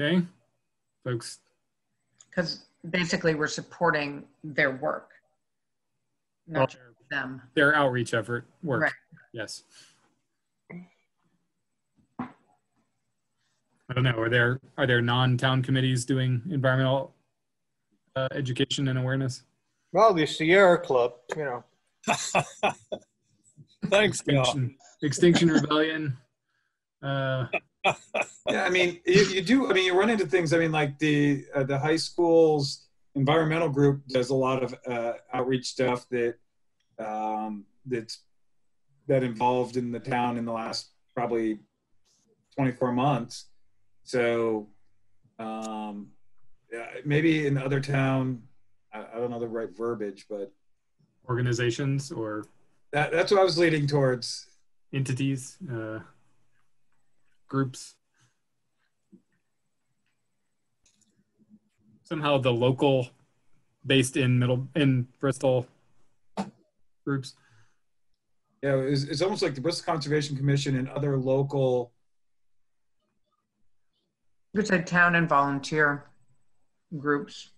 Okay. Folks. Because basically we're supporting their work, not just them. Their outreach effort work. Right. Yes. I don't know. Are there non-town committees doing environmental education and awareness? Well, the Sierra Club, you know. Thanks, Bill. Extinction Rebellion. Yeah, I mean, you do. I mean, you run into things. I mean, like the high school's environmental group does a lot of outreach stuff that's involved in the town in the last probably 24 months. So maybe in other town, I don't know the right verbiage, but Organizations or that's what I was leading towards. entities, groups. Somehow the local, based in Bristol groups. Yeah, it's almost like the Bristol Conservation Commission and other local. You could say town and volunteer groups.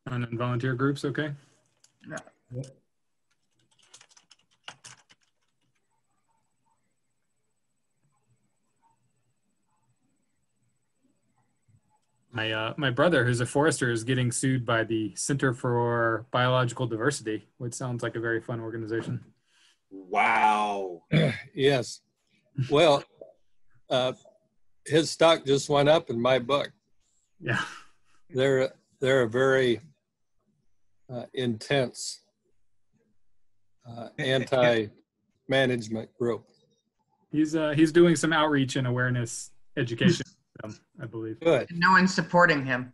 And volunteer groups, okay? Yeah. My brother, who's a forester, is getting sued by the Center for Biological Diversity, which sounds like a very fun organization. Wow. Yes. Well, his stock just went up in my book. Yeah. They're a very intense anti-management group. He's doing some outreach and awareness education, I believe. Good. No one's supporting him.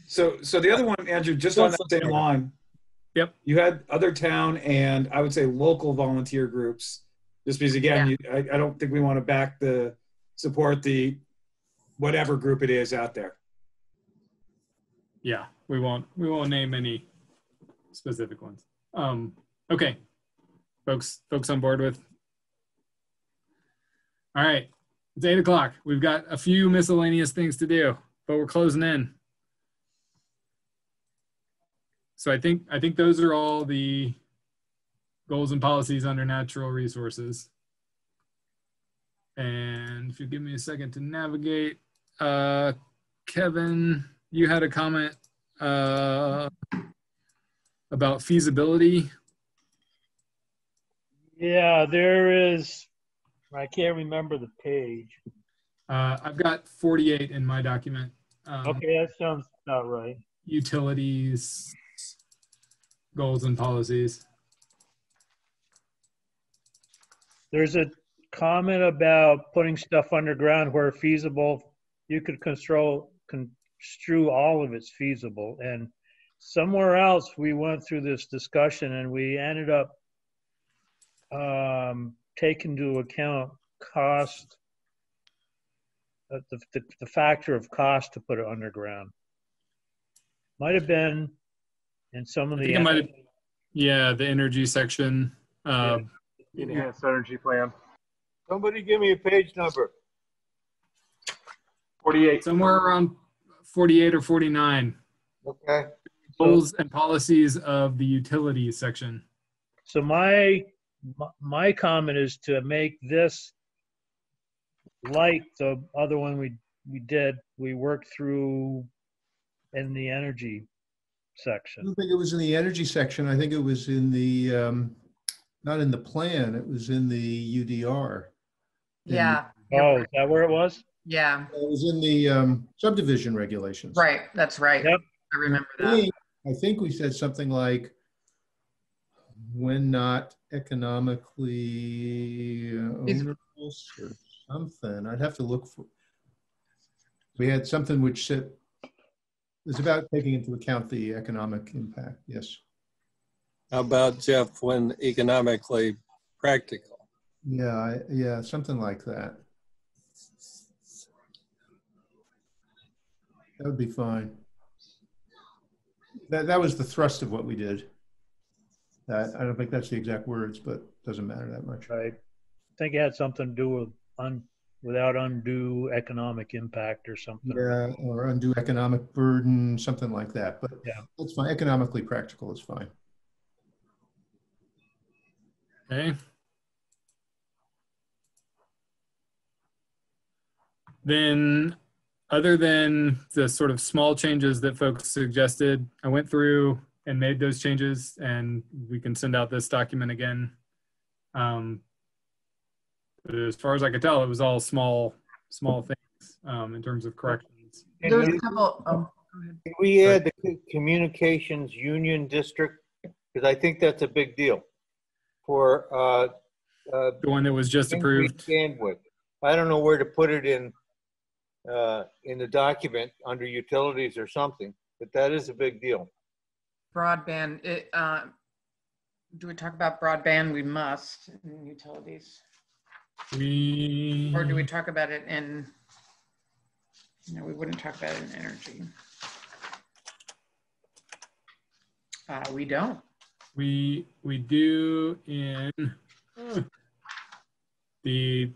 So the other one, Andrew, just on that same line. Yep. You had other town and I would say local volunteer groups. Just because again, I don't think we want to support the whatever group it is out there. Yeah, we won't name any specific ones. Okay, folks on board with. All right, it's 8 o'clock. We've got a few miscellaneous things to do, but we're closing in. So I think those are all the goals and policies under natural resources. And if you give me a second to navigate, Kevin, you had a comment about feasibility. Yeah, there is. I can't remember the page. I've got 48 in my document. Okay, that sounds about right. Utilities, goals and policies. There's a comment about putting stuff underground where feasible. You could construe all of it's feasible. And somewhere else we went through this discussion and we ended up taking into account cost, the factor of cost to put it underground. Might have been in some of I the. think it might have, yeah, the energy section. Enhanced energy plan. Somebody give me a page number. 48. Somewhere around 48 or 49. Okay. Goals and policies of the utilities section. So my comment is to make this like the other one we worked through in the energy I section. don't think it was in the energy section. I think it was in the, not in the plan, it was in the UDR. Yeah. Oh, is that where it was? Yeah. It was in the subdivision regulations. Right. That's right. Yep. I remember that. I think we said something like, when not economically onerous or something. I'd have to look for. We had something which said, it was about taking into account the economic impact. Yes. How about, Jeff, when economically practical? Yeah, yeah, something like that. That would be fine. That was the thrust of what we did. I don't think that's the exact words, but it doesn't matter that much. Right. I think it had something to do with without undue economic impact or something. Yeah, or undue economic burden, something like that. But yeah, that's fine. Economically practical is fine. Okay. Then, other than the sort of small changes that folks suggested, I went through and made those changes, and we can send out this document again. But as far as I could tell, it was all small things in terms of corrections. There was a couple. Oh, go ahead. Can we add the communications union district? Because I think that's a big deal for The one that was just approved. Bandwidth. I don't know where to put it in the document under utilities or something, but that is a big deal. Broadband. Do we talk about broadband? We must in utilities. Or do we talk about it in? No, we wouldn't talk about it in energy. We don't. We do in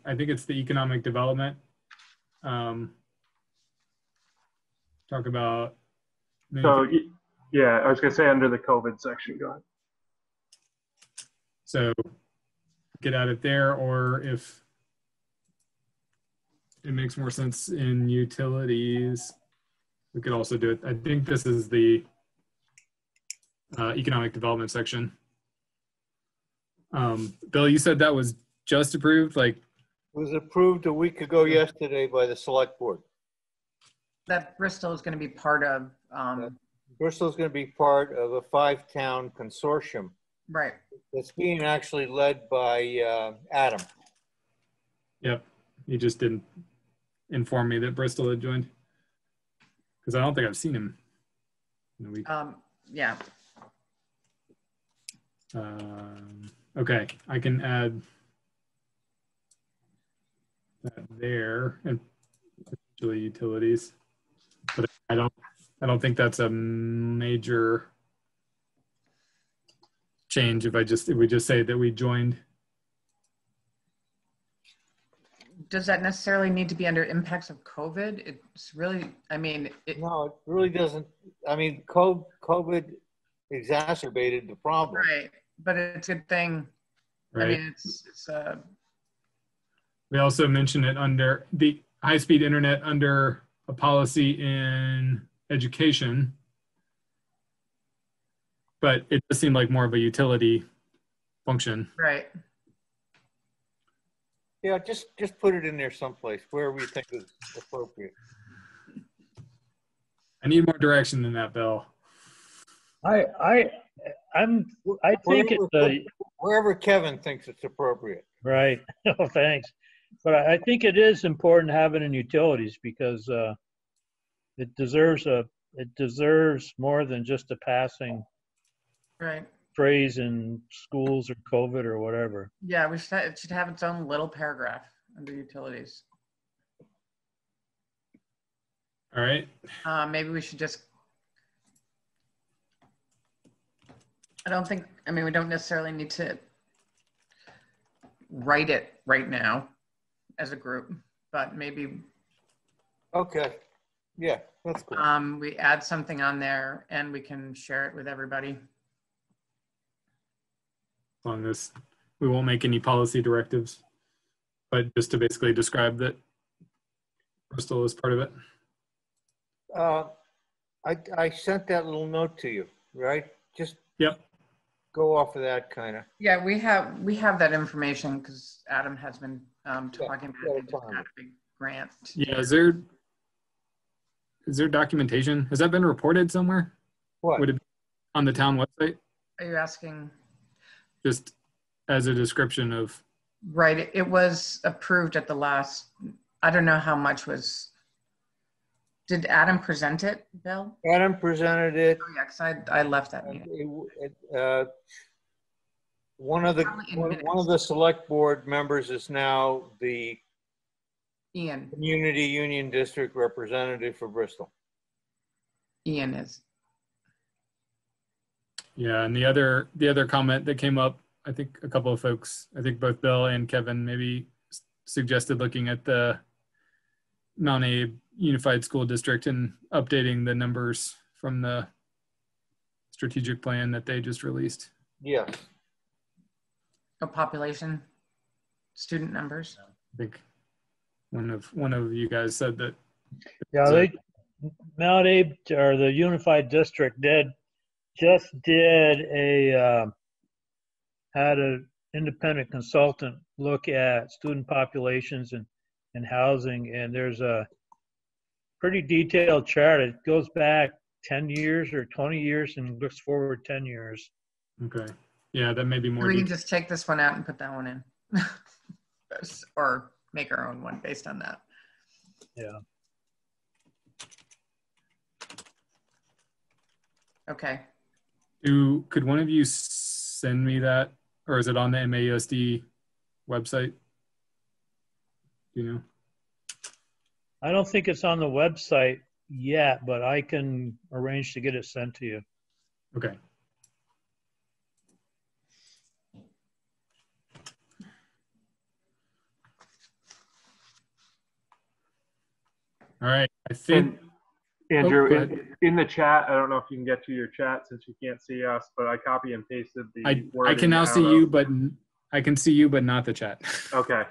I think it's the economic development. Talk about. So yeah, I was gonna say under the COVID section. Go ahead. So get at it there, or if it makes more sense in utilities, we could also do it. I think this is the economic development section. Bill, you said that was just approved, like? It was approved a week ago yesterday by the select board. That Bristol is going to be part of. Bristol is going to be part of a 5-town consortium. Right. It's being actually led by Adam. Yep. He just didn't inform me that Bristol had joined, because I don't think I've seen him in a week. Yeah. Okay, I can add that there, and potentially utilities, but I don't think that's a major change if we just say that we joined. Does that necessarily need to be under impacts of COVID? It's really, I mean, no, it really doesn't. I mean, COVID exacerbated the problem. Right, but it's a good thing. Right. I mean, it's we also mentioned it under the high-speed internet under a policy in education, but it does seem like more of a utility function. Right. Yeah, just put it in there someplace where we think is appropriate. I need more direction than that, Bill. I think it's wherever Kevin thinks it's appropriate. Right. Oh, thanks. But I think it is important to have it in utilities because it deserves more than just a passing Right. phrase in schools or COVID or whatever. Yeah, it should have its own little paragraph under utilities. All right. Maybe we should just, we don't necessarily need to write it right now as a group, but maybe Okay. Yeah, that's cool. we add something on there and we can share it with everybody. On this, we won't make any policy directives, but just to basically describe that Bristol is part of it. I sent that little note to you, right? Just Yep. go off of that kind of. Yeah, we have that information because Adam has been talking about it. They just got a big grant. Yeah. Is there documentation? Has that been reported somewhere? What? Would it be on the town website? Are you asking? Just as a description of. Right. It was approved at the last, I don't know how much was. Did Adam present it, Bill? Adam presented it. Oh, yeah, 'cause I left that meeting. One of the select board members is now the Ian. Community Union District representative for Bristol. Ian is. Yeah, and the other comment that came up, I think a couple of folks, I think both Bill and Kevin maybe suggested looking at the Mount Abe Unified School District and updating the numbers from the strategic plan that they just released. Yes. A population, student numbers. I think one of you guys said that. Yeah, Mount Abe or the Unified District just did had an independent consultant look at student populations and housing, and there's a pretty detailed chart. It goes back 10 years or 20 years and looks forward 10 years. Okay. Yeah, that may be more. We can just take this one out and put that one in. Or make our own one based on that. Yeah. Okay. Could one of you send me that, or is it on the MAUSD website? Do you know? I don't think it's on the website yet, but I can arrange to get it sent to you. Okay. All right. I think. Andrew, in the chat, I don't know if you can get to your chat since you can't see us, but I copy and pasted the I can now see you, but I can see you, but not the chat. Okay.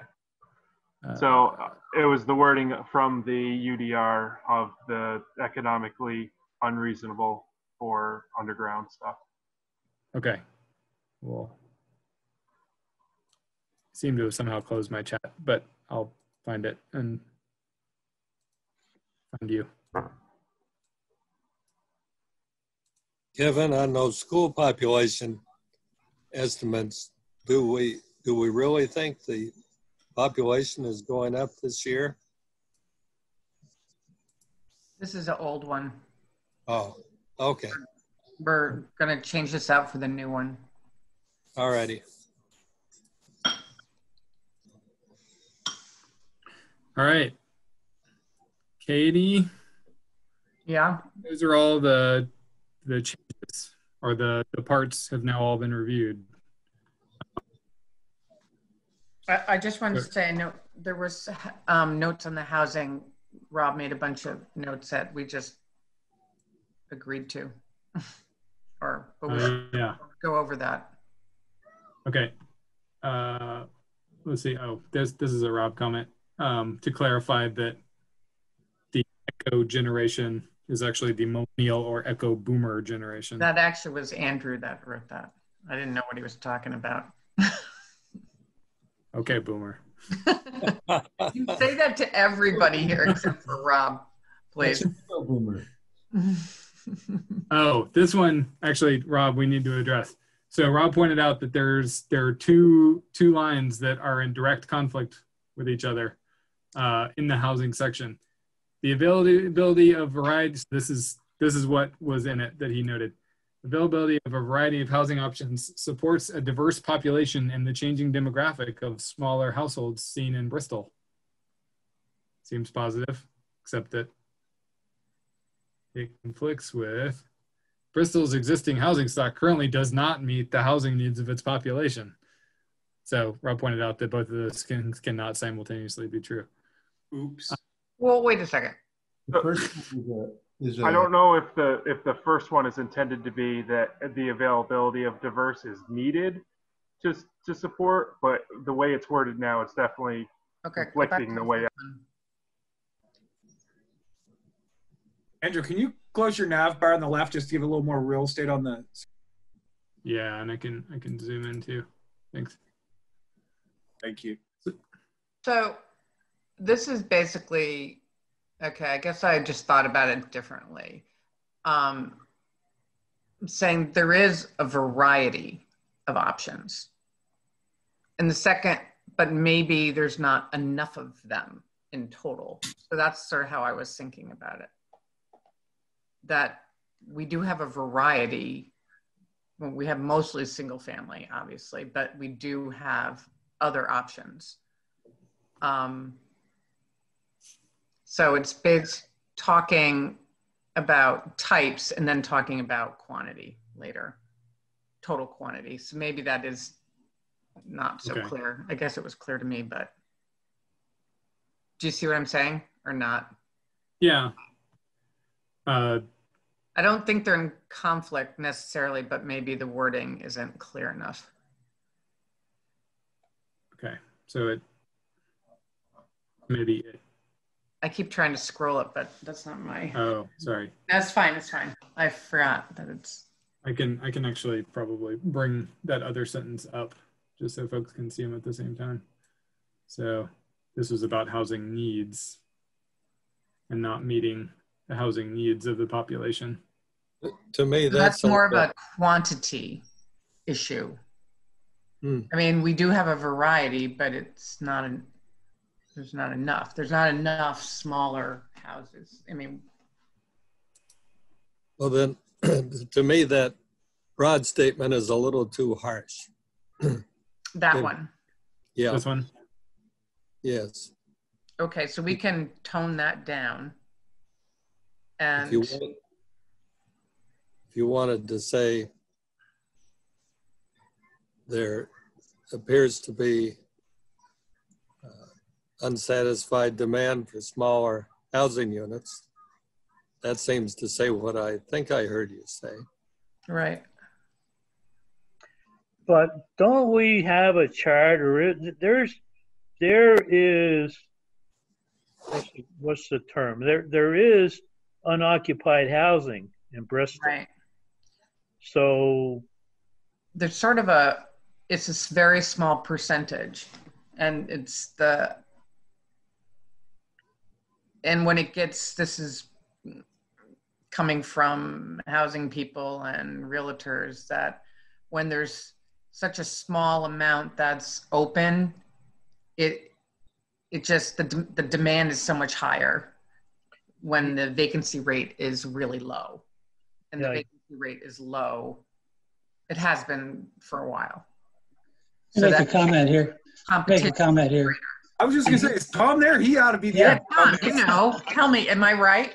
So it was the wording from the UDR of the economically unreasonable for underground stuff. Okay. Well, seem to have somehow closed my chat, but I'll find it and find you. Kevin, on those school population estimates, do we really think the population is going up this year? This is an old one. Oh, okay. We're going to change this out for the new one. All righty. All right. Katie? Yeah. Those are all the changes, or the parts have now all been reviewed. I just wanted to say, I know there was notes on the housing. Rob made a bunch of notes that we just agreed to, but we should go over that. Okay. Let's see. Oh, this is a Rob comment. To clarify that the echo generation is actually the millennial or echo boomer generation. That actually was Andrew that wrote that. I didn't know what he was talking about. Okay, boomer. You say that to everybody here except for Rob, please. Boomer. Oh, this one, actually, Rob, we need to address. So Rob pointed out that there are two lines that are in direct conflict with each other in the housing section. The availability of variety. This is what was in it that he noted. Availability of a variety of housing options supports a diverse population and the changing demographic of smaller households seen in Bristol. Seems positive, except that it conflicts with Bristol's existing housing stock currently does not meet the housing needs of its population. So Rob pointed out that both of those things cannot simultaneously be true. Oops. Well, wait a second. The first one is I don't know if the first one is intended to be that the availability of diverse is needed to support, but the way it's worded now, it's definitely conflicting the way. Andrew, can you close your nav bar on the left just to give a little more real estate on the? Yeah, and I can zoom in too. Thanks. Thank you. So this is basically, okay, I guess I just thought about it differently. Saying there is a variety of options. And the second, but maybe there's not enough of them in total. So that's sort of how I was thinking about it. That we do have a variety. Well, we have mostly single family, obviously, but we do have other options. So it's talking about types and then talking about quantity later, total quantity. So maybe that is not so clear. I guess it was clear to me, but do you see what I'm saying or not? Yeah. I don't think they're in conflict necessarily, but maybe the wording isn't clear enough. Okay, so maybe I keep trying to scroll it, but that's not my. Oh, sorry. That's fine. It's fine. I forgot that it's. I can actually probably bring that other sentence up just so folks can see them at the same time. So this was about housing needs and not meeting the housing needs of the population. To me, that's more of a quantity issue. I mean, we do have a variety, but it's not there's not enough. There's not enough smaller houses. I mean, well then, to me, that broad statement is a little too harsh. That one. Yeah. This one. Yes. Okay, so we can tone that down. And if you wanted to say there appears to be unsatisfied demand for smaller housing units, that seems to say what I think I heard you say. Right. But don't we have a chart, or there is, what's the term? There is unoccupied housing in Bristol. Right. So there's sort of it's a very small percentage, and and when it gets, this is coming from housing people and realtors, that when there's such a small amount that's open, it just, the demand is so much higher when the vacancy rate is really low. And the vacancy rate is low. It has been for a while. So make a comment here. Make a comment here. I was just going to say, is Tom there? He ought to be there. Tom, tell me, am I right?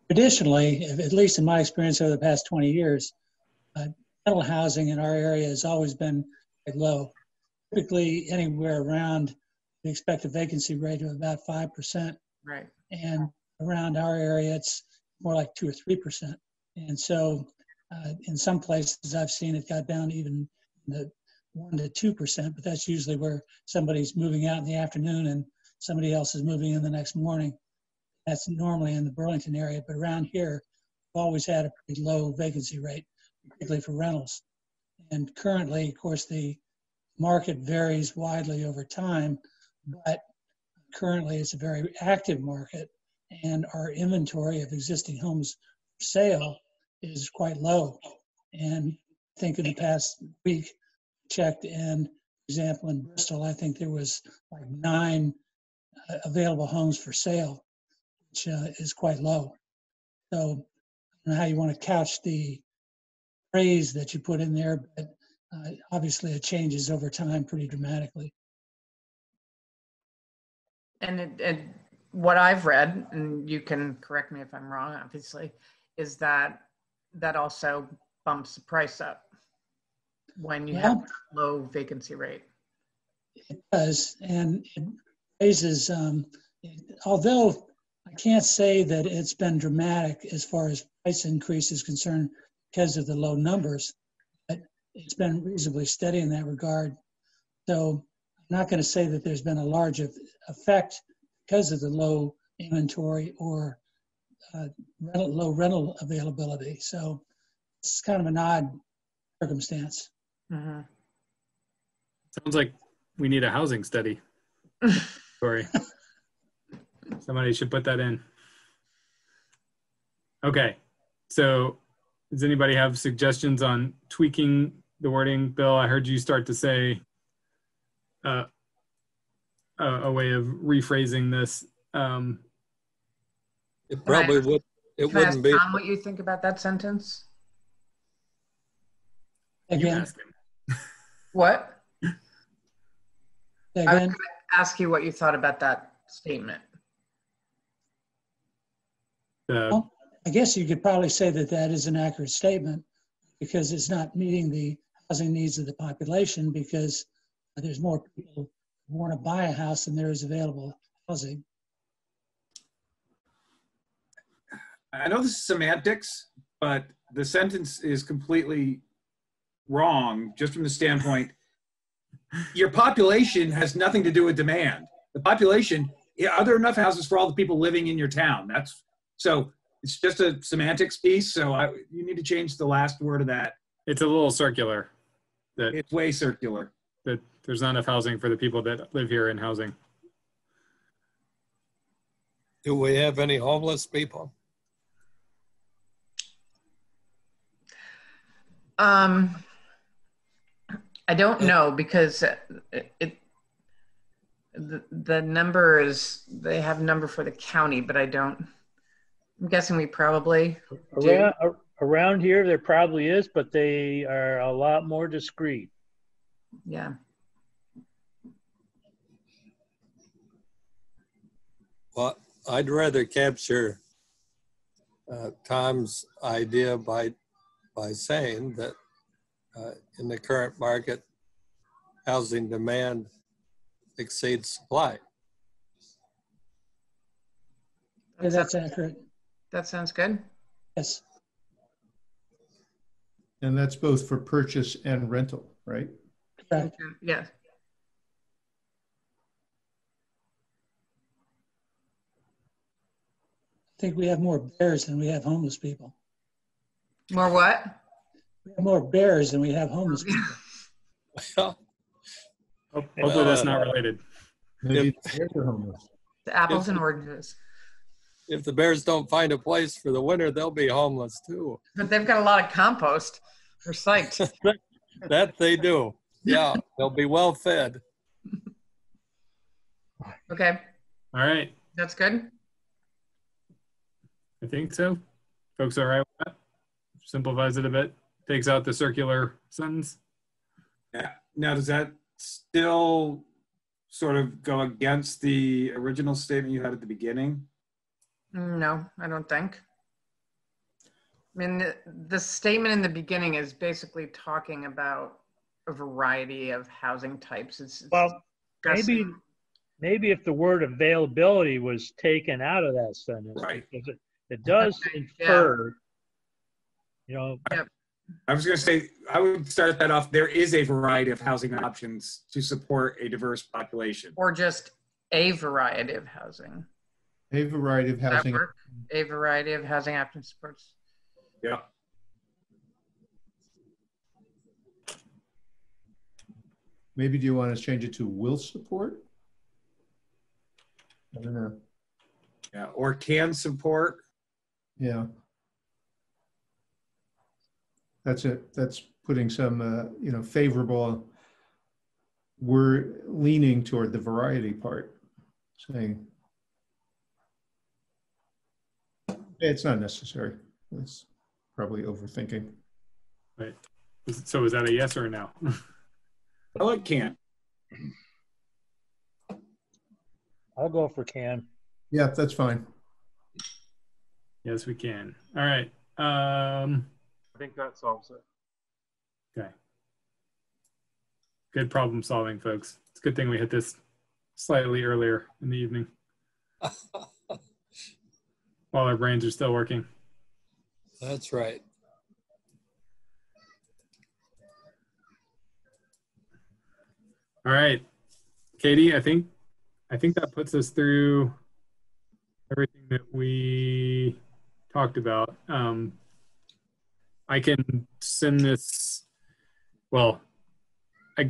Traditionally, at least in my experience over the past 20 years, rental housing in our area has always been quite low. Typically, anywhere around, we expect a vacancy rate of about 5%. Right. And around our area, it's more like 2 or 3%. And so in some places I've seen it got down even the 1 to 2%, but that's usually where somebody's moving out in the afternoon and somebody else is moving in the next morning. That's normally in the Burlington area, but around here, we've always had a pretty low vacancy rate, particularly for rentals. And currently, of course, the market varies widely over time, but currently it's a very active market, and our inventory of existing homes for sale is quite low. And I think in the past week, checked, and for example, in Bristol, I think there was like 9 available homes for sale, which is quite low. So I don't know how you want to couch the praise that you put in there, but obviously it changes over time pretty dramatically. And what I've read, and you can correct me if I'm wrong, obviously, is that also bumps the price up when you have low vacancy rate. It does, and it raises, although I can't say that it's been dramatic as far as price increase is concerned because of the low numbers, but it's been reasonably steady in that regard. So I'm not going to say that there's been a large effect because of the low inventory or low rental availability. So it's kind of an odd circumstance. Mm-hmm. Sounds like we need a housing study. Sorry. Somebody should put that in. Okay. So does anybody have suggestions on tweaking the wording? Bill, I heard you start to say a way of rephrasing this. It probably would. It wouldn't be. Tom, what you think about that sentence? You ask him. What? Again? I was going to ask you what you thought about that statement. Well, I guess you could probably say that that is an accurate statement because it's not meeting the housing needs of the population because there's more people who want to buy a house than there is available housing. I know this is semantics, but the sentence is completely wrong just from the standpoint, your population has nothing to do with demand. The population, are there enough houses for all the people living in your town? So it's just a semantics piece. So you need to change the last word of that. It's a little circular. It's way circular. That there's not enough housing for the people that live here in housing. Do we have any homeless people? I don't know because the number is, they have a number for the county, but I'm guessing we probably do. Around here, there probably is, but they are a lot more discreet. Yeah. Well, I'd rather capture Tom's idea by saying that in the current market, housing demand exceeds supply. Yeah, that's accurate. That sounds good. Yes. And that's both for purchase and rental, right? Correct. Yeah. I think we have more bears than we have homeless people. More what? We have more bears than we have homeless people. Hopefully that's not related. Maybe they're homeless. The apples and oranges. If the bears don't find a place for the winter, they'll be homeless too. But they've got a lot of compost. They're psyched. That they do. Yeah, they'll be well fed. Okay. All right. That's good. I think so. Folks all right with that? Simplifies it a bit. Takes out the circular sentence. Yeah. Now, does that still sort of go against the original statement you had at the beginning? No, I don't think. I mean, the statement in the beginning is basically talking about a variety of housing types. It's well, maybe if the word availability was taken out of that sentence, right? Because it does infer, you know. Yep. I was going to say, I would start that off. There is a variety of housing options to support a diverse population. Or just a variety of housing. A variety of housing. A variety of housing options supports. Yeah. Maybe do you want to change it to will support? I don't know. Yeah, or can support. Yeah. That's it. That's putting some, favorable, we're leaning toward the variety part, saying it's not necessary. It's probably overthinking. Right. So is that a yes or a no? I like can't. I'll go for can. Yeah, that's fine. Yes, we can. All right. I think that solves it. Okay. Good problem solving, folks. It's a good thing we hit this slightly earlier in the evening while our brains are still working. That's right. All right, Katie, I think that puts us through everything that we talked about. I can send this, well, I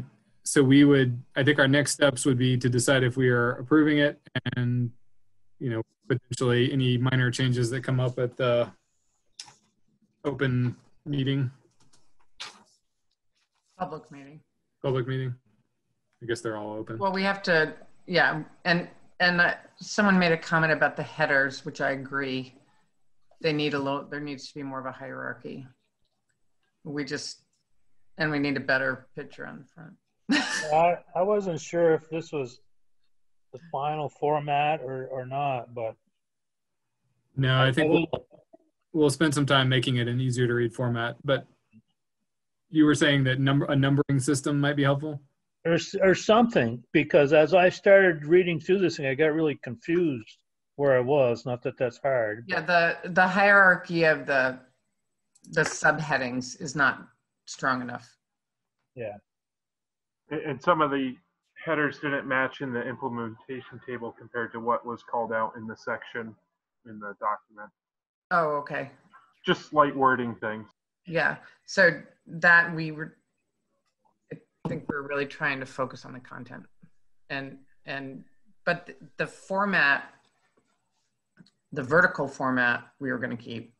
think our next steps would be to decide if we are approving it and, potentially any minor changes that come up at the open meeting. Public meeting. Public meeting. I guess they're all open. Well, we have to, yeah. And someone made a comment about the headers, which I agree. There needs to be more of a hierarchy. We need a better picture on the front. I wasn't sure if this was the final format or not, but no, I think we'll spend some time making it an easier to read format. But you were saying that a numbering system might be helpful, or something, because as I started reading through this thing, I got really confused where I was. Not that that's hard. Yeah, the hierarchy of the subheadings is not strong enough. Yeah. And some of the headers didn't match in the implementation table compared to what was called out in the section in the document. Oh, okay. Just slight wording things. Yeah. So that I think we're really trying to focus on the content, but the format, the vertical format, we were going to keep.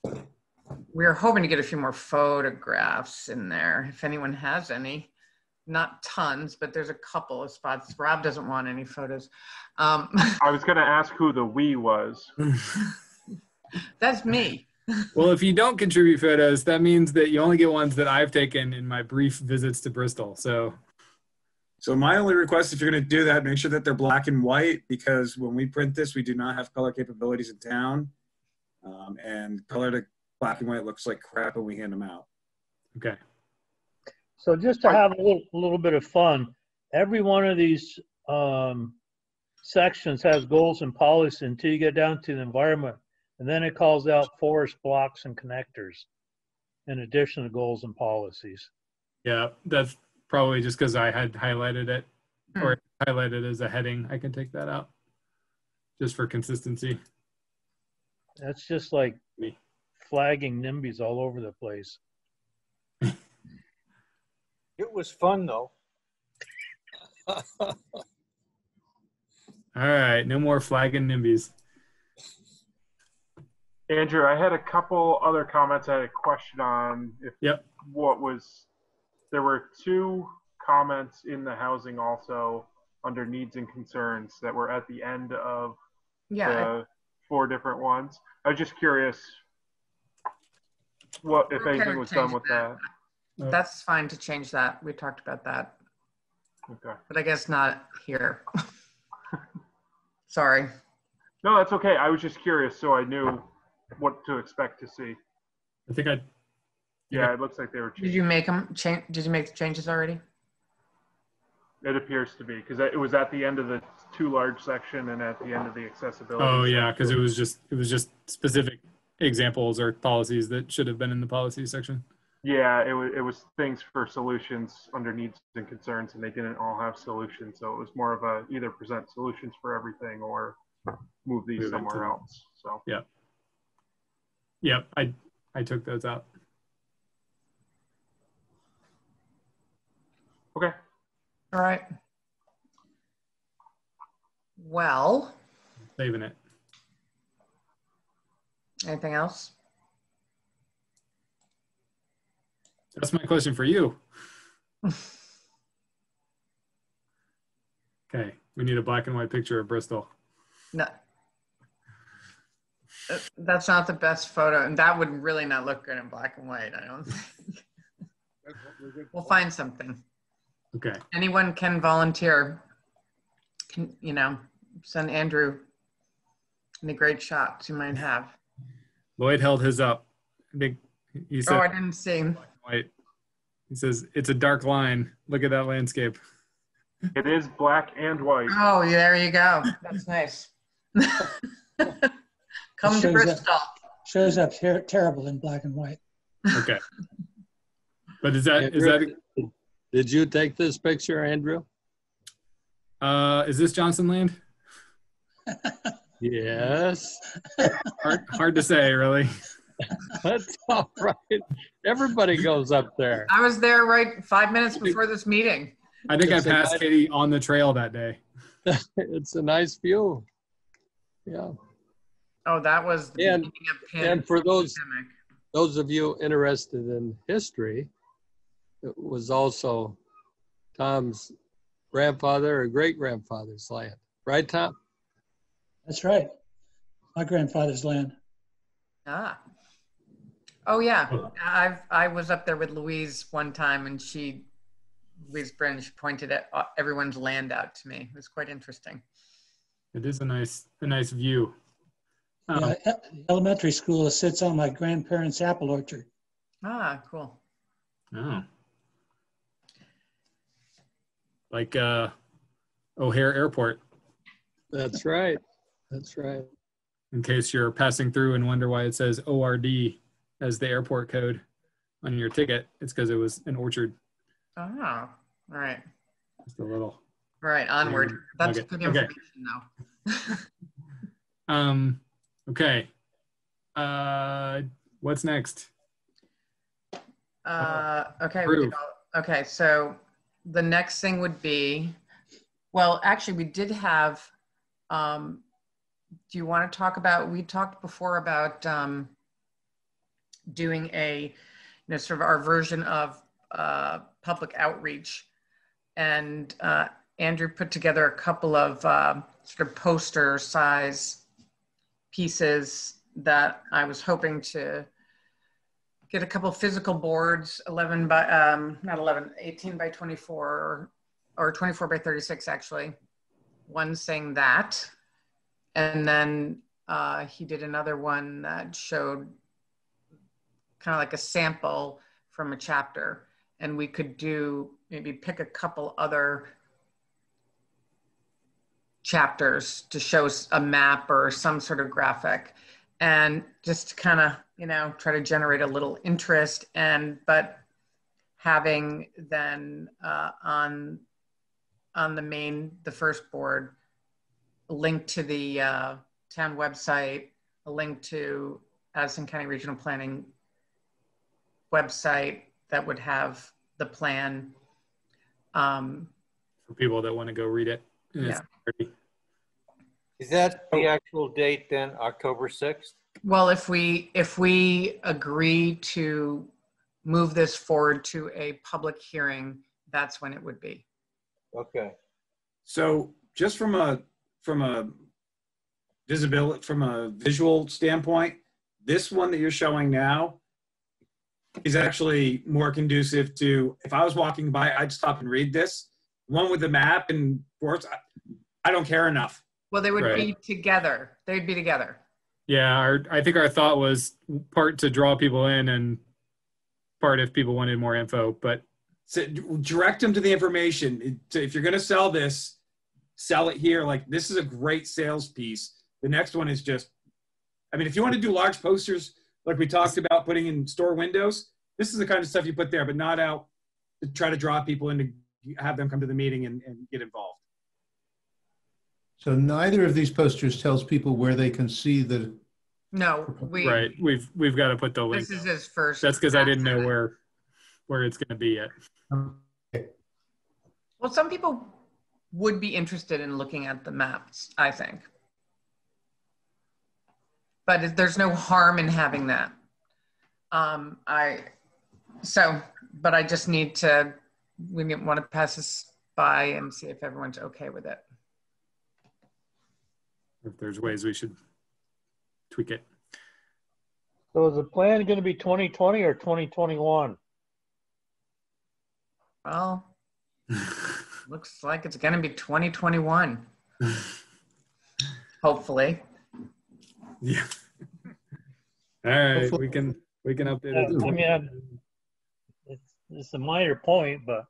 We were hoping to get a few more photographs in there, if anyone has any. Not tons, but there's a couple of spots. Rob doesn't want any photos. I was going to ask who the we was. That's me. Well, if you don't contribute photos, that means that you only get ones that I've taken in my brief visits to Bristol. So my only request, if you're going to do that, make sure that they're black and white, because when we print this, we do not have color capabilities in town. And color to black and white looks like crap when we hand them out. Okay. So just to have a little bit of fun, every one of these sections has goals and policies until you get down to the environment. And then it calls out forest blocks and connectors in addition to goals and policies. Yeah, that's probably just because I had highlighted it or highlighted as a heading. I can take that out just for consistency. That's just like flagging NIMBYs all over the place. It was fun, though. All right, no more flagging NIMBYs. Andrew, I had a couple other comments I had a question on. There were two comments in the housing also under needs and concerns that were at the end of the 4 different ones. I was just curious if anything was done with that. That's fine to change that. We talked about that. Okay. But I guess not here. Sorry. No, that's okay. I was just curious so I knew what to expect to see. I think it looks like they were changed. Did you make them change? Did you make the changes already? It appears to be, because it was at the end of the too large section and at the end of the accessibility. Oh yeah, because it was just specific examples or policies that should have been in the policy section. Yeah, it was things for solutions under needs and concerns, and they didn't all have solutions. So it was more of a either present solutions for everything or move these somewhere else. So yeah, I took those out. Okay. All right. Well. Saving it. Anything else? That's my question for you. Okay, we need a black and white picture of Bristol. No, that's not the best photo, and that would really not look good in black and white, I don't think. We'll find something. Okay. Anyone can volunteer. Can, you know, send Andrew any great shots you might have. Lloyd held his up. I think he said, Oh, I didn't see. white. He says, it's a dark line. Look at that landscape. It is black and white. Oh, yeah, there you go. That's nice. Come to Bristol. Shows up terrible in black and white. Okay. But is that Did you take this picture, Andrew? is this Johnson Land? Yes. Hard to say, really. That's all right. Everybody goes up there. I was there right 5 minutes before this meeting. I think I It's a passed nice- Katie on the trail that day. It's a nice view. Yeah. Oh, that was the And- beginning of PIN and for those- pandemic. Those of you interested in history, it was also Tom's grandfather or great-grandfather's land. Right, Tom? That's right. My grandfather's land. Ah. Oh yeah, I was up there with Louise one time, and Louise Bryn, she pointed at everyone's land out to me. It was quite interesting. It is a nice view. Yeah, elementary school sits on my grandparents' apple orchard. Ah, cool. Oh. Like O'Hare Airport, That's right. That's right. in case you're passing through and wonder why it says ORD as the airport code on your ticket. It's because it was an orchard. Oh, all right. Just a little. All right, onward. That's Okay. good Okay. information though. Okay. What's next? Okay. Approve. Okay, so the next thing would be, well, actually we did have, do you want to talk about, we talked before about doing a, sort of our version of public outreach. And Andrew put together a couple of sort of poster size pieces that I was hoping to get a couple physical boards, 18 by 24 or 24 by 36 actually. One saying that. And then he did another one that showed kind of like a sample from a chapter. And we could maybe pick a couple other chapters to show a map or some sort of graphic, and just kind of, try to generate a little interest. But having then on the first board, a link to the town website, a link to Addison County Regional Planning website that would have the plan. For people that want to go read it. Yeah. Is that the actual date then, October 6th? Well, if we agree to move this forward to a public hearing, that's when it would be. Okay. So just from a visibility, from a visual standpoint, this one that you're showing now is actually more conducive to, if I was walking by, I'd stop and read this. One with the map and words, I don't care enough. Well, they would Right. be together. They'd be together. Yeah, I think our thought was part to draw people in and part if people wanted more info, but So direct them to the information. If you're going to sell this, sell it here. Like, this is a great sales piece. The next one is just, if you want to do large posters, like we talked about putting in store windows, this is the kind of stuff you put there, but not out to try to draw people in to have them come to the meeting and get involved. So neither of these posters tells people where they can see the. No, right, we've got to put the link. This is his first. That's because I didn't know where it's going to be yet. Well, some people would be interested in looking at the maps, I think. But there's no harm in having that. So, but I just need to, we want to pass this by and see if everyone's okay with it. If there's ways we should tweak it. So is the plan going to be 2020 or 2021? Well, looks like it's going to be 2021. Hopefully. Yeah. All right, we can update it. I mean, it's a minor point, but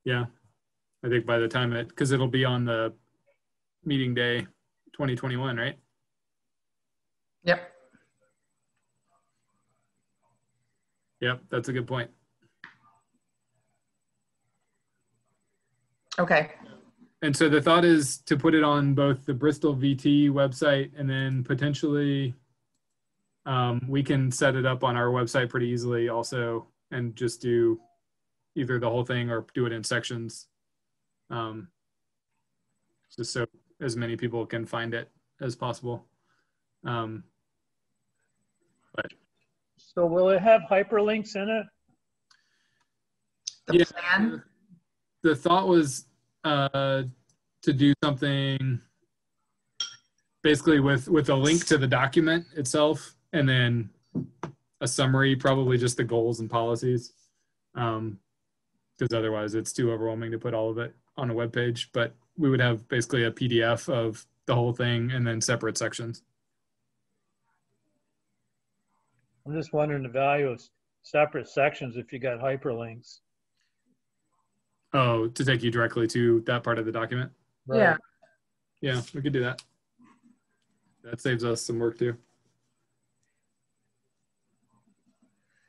yeah, I think by the time because it'll be on the meeting day 2021, right? Yep. Yep, that's a good point. Okay. And so the thought is to put it on both the Bristol VT website and then potentially we can set it up on our website pretty easily also and just do either the whole thing or do it in sections. Just so as many people can find it as possible. But so will it have hyperlinks in it? The plan? The thought was to do something basically with a link to the document itself and then a summary, probably just the goals and policies. Because otherwise it's too overwhelming to put all of it on a web page. But we would have basically a PDF of the whole thing and then separate sections. I'm just wondering the value of separate sections if you got hyperlinks. Oh, to take you directly to that part of the document? Right. Yeah. Yeah, we could do that. That saves us some work too.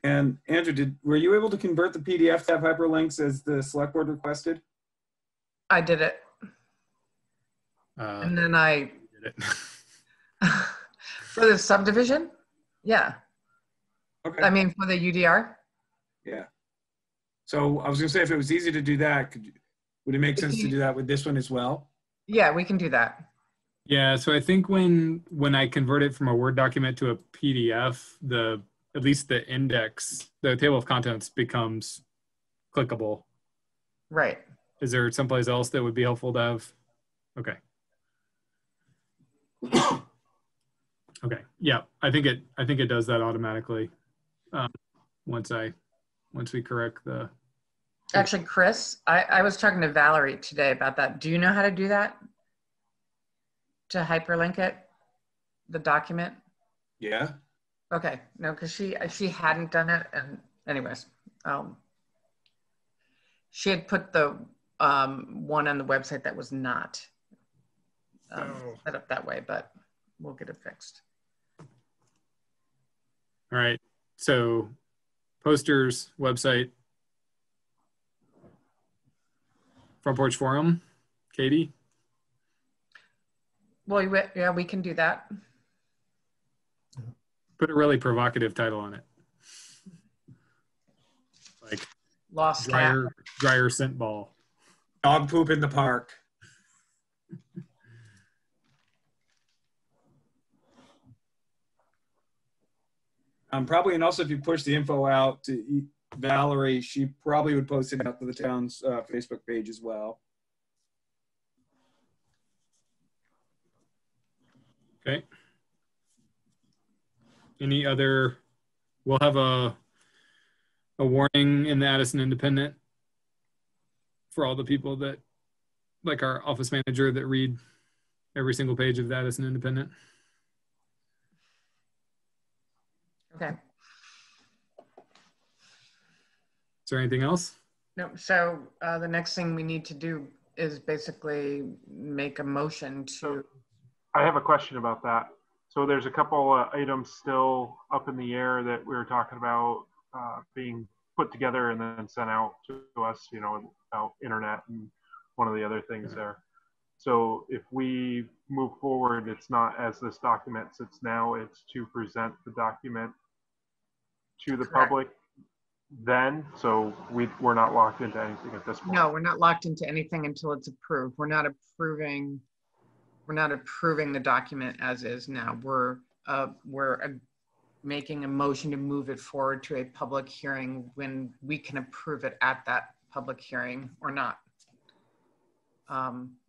And Andrew, were you able to convert the PDF to have hyperlinks as the select board requested? I did it. And then I did it. for the subdivision? Yeah. Okay. I mean, for the UDR? Yeah. So I was gonna say, if it was easy to do that, would it make sense to do that with this one as well? Yeah, we can do that. Yeah, so I think when I convert it from a Word document to a PDF, at least the index, the table of contents becomes clickable. Right. Is there someplace else that would be helpful to have? Okay. Okay. Yeah, I think it does that automatically. Once we correct the. Actually, Chris, I was talking to Valerie today about that. Do you know how to do that? To hyperlink it, the document? Yeah. Okay, no, because she hadn't done it, and anyways, she had put the one on the website that was not set up that way, but we'll get it fixed. All right, so posters, website, Front Porch Forum, Katie? Well, yeah, we can do that. Put a really provocative title on it. Like Lost cat. Dryer scent ball. Dog poop in the park. Probably, and also if you push the info out to Valerie, she probably would post it out to the town's Facebook page as well. Okay. Any other, we'll have a warning in the Addison Independent for all the people that, like our office manager, that read every single page of the Addison Independent. Okay. Is there anything else? No, so the next thing we need to do is basically make a motion to. I have a question about that. So there's a couple items still up in the air that we were talking about being put together and then sent out to us, you know, about internet and one of the other things there. So if we move forward, it's not as this document sits now, it's to present the document to the public then. So we're not locked into anything at this point. No, we're not locked into anything until it's approved. We're not approving the document as is now. We're making a motion to move it forward to a public hearing when we can approve it at that public hearing or not.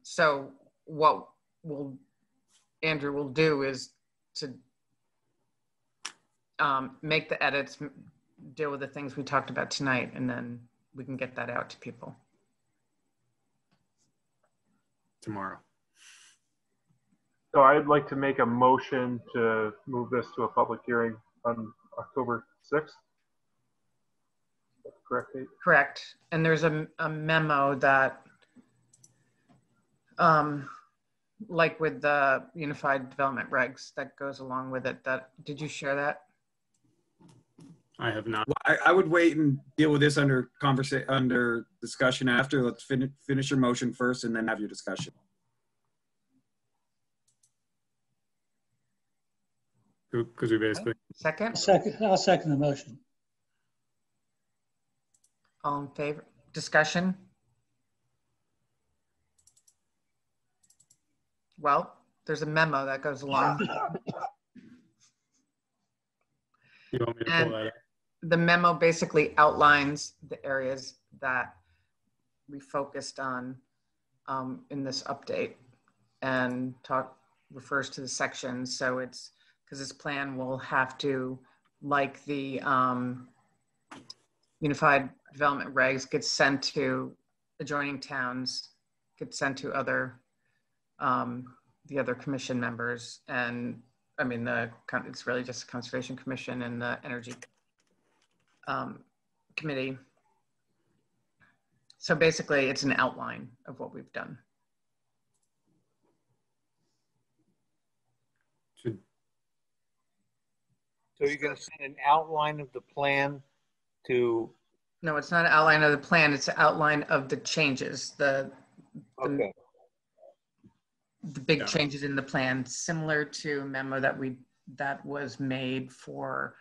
So what Andrew will do is to make the edits, deal with the things we talked about tonight, and then we can get that out to people. Tomorrow. So I'd like to make a motion to move this to a public hearing on October 6th. Correct date? Correct. And there's a memo that, like with the Unified Development Regs, that goes along with it. Did you share that? I have not. Well, I would wait and deal with this under discussion after. Let's finish your motion first and then have your discussion. Because we basically. Second? I'll second the motion. All in favor? Discussion? Well, there's a memo that goes along. You want me to pull that up? The memo basically outlines the areas that we focused on in this update and refers to the sections. So it's because this plan will have to, like the Unified Development Regs, get sent to adjoining towns, get sent to other the other commission members, and I mean it's really just the Conservation Commission and the Energy Committee. So basically, it's an outline of what we've done. So you're going to send an outline of the plan to? No, it's not an outline of the plan. It's an outline of the changes, Okay. the big changes in the plan, similar to a memo that was made for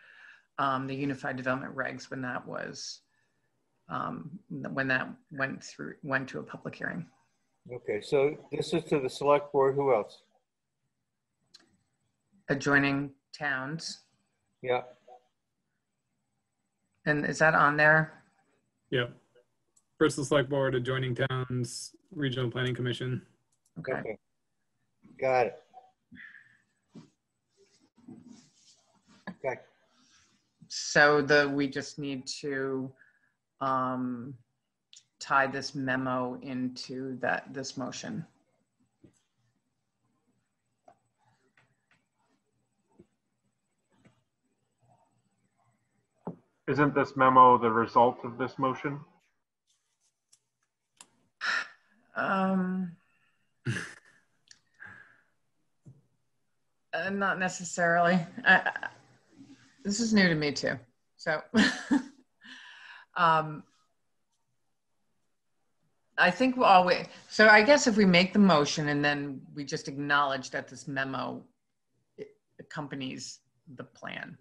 the Unified Development Regs when that was went to a public hearing. Okay, so this is to the select board. Who else? Adjoining towns. Yeah. And is that on there? Yep. Bristol Select Board, adjoining towns, Regional Planning Commission. Okay. Got it. Okay. So we just need to tie this memo into this motion. Isn't this memo the result of this motion? Not necessarily. This is new to me too. So I think so I guess if we make the motion and then we just acknowledge that this memo accompanies the plan.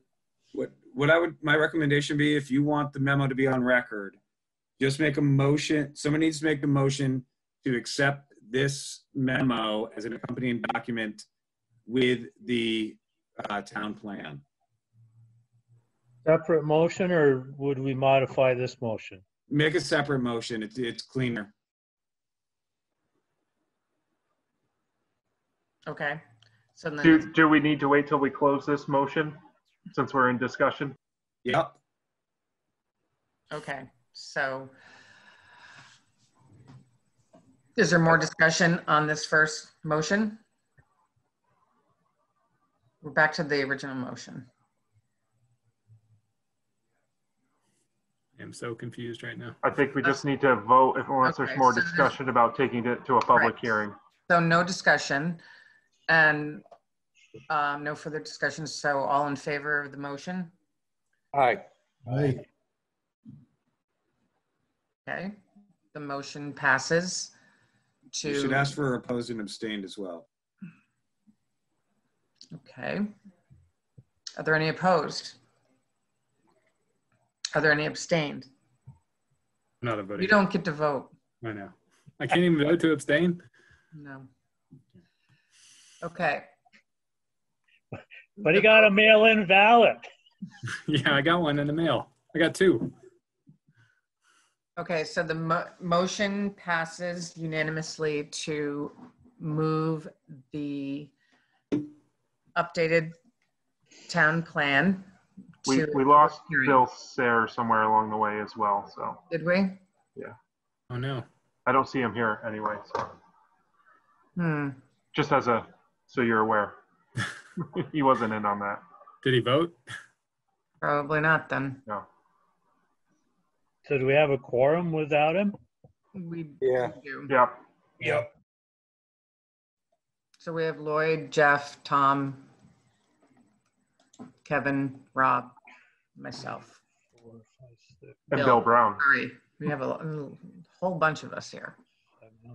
My recommendation be, if you want the memo to be on record, just make a motion. Someone needs to make the motion to accept this memo as an accompanying document with the town plan. Separate motion, or would we modify this motion? Make a separate motion. It's cleaner. Okay. So then Do we need to wait till we close this motion since we're in discussion? Yep. Okay. So is there more discussion on this first motion? We're back to the original motion. I'm so confused right now. I think we just need to vote unless there's more discussion about taking it to a public hearing. So no discussion and no further discussion. So all in favor of the motion? Aye. Aye. Okay. The motion passes to. You should ask for opposed and abstained as well. Okay. Are there any opposed? Are there any abstained? Not a vote. You don't get to vote. I know. I can't even vote to abstain. No. Okay. But he got a mail-in ballot. Yeah, I got one in the mail. I got two. Okay, so the motion passes unanimously to move the updated town plan to. We lost Bill Sayre somewhere along the way as well. So Did we? yeah. Oh no. I don't see him here anyway. So just as a, so you're aware, he wasn't in on that. Did he vote? Probably not then. No. So do we have a quorum without him? We Yeah. do. Yeah. Yep. So we have Lloyd, Jeff, Tom, Kevin, Rob, myself. 4, 5, 6. And Bill Brown. Sorry, we have a whole bunch of us here,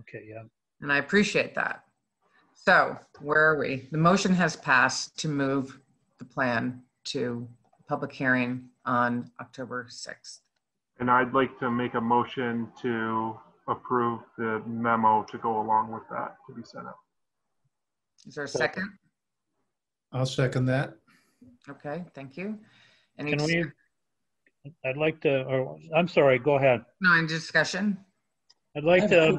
Okay, yeah. and I appreciate that. So where are we? The motion has passed to move the plan to public hearing on October 6th. And I'd like to make a motion to approve the memo to go along with that to be sent out. Is there a second? I'll second that. Okay, thank you. Any Can we, I'd like to, or I'm sorry, go ahead. no, any discussion? I'd like to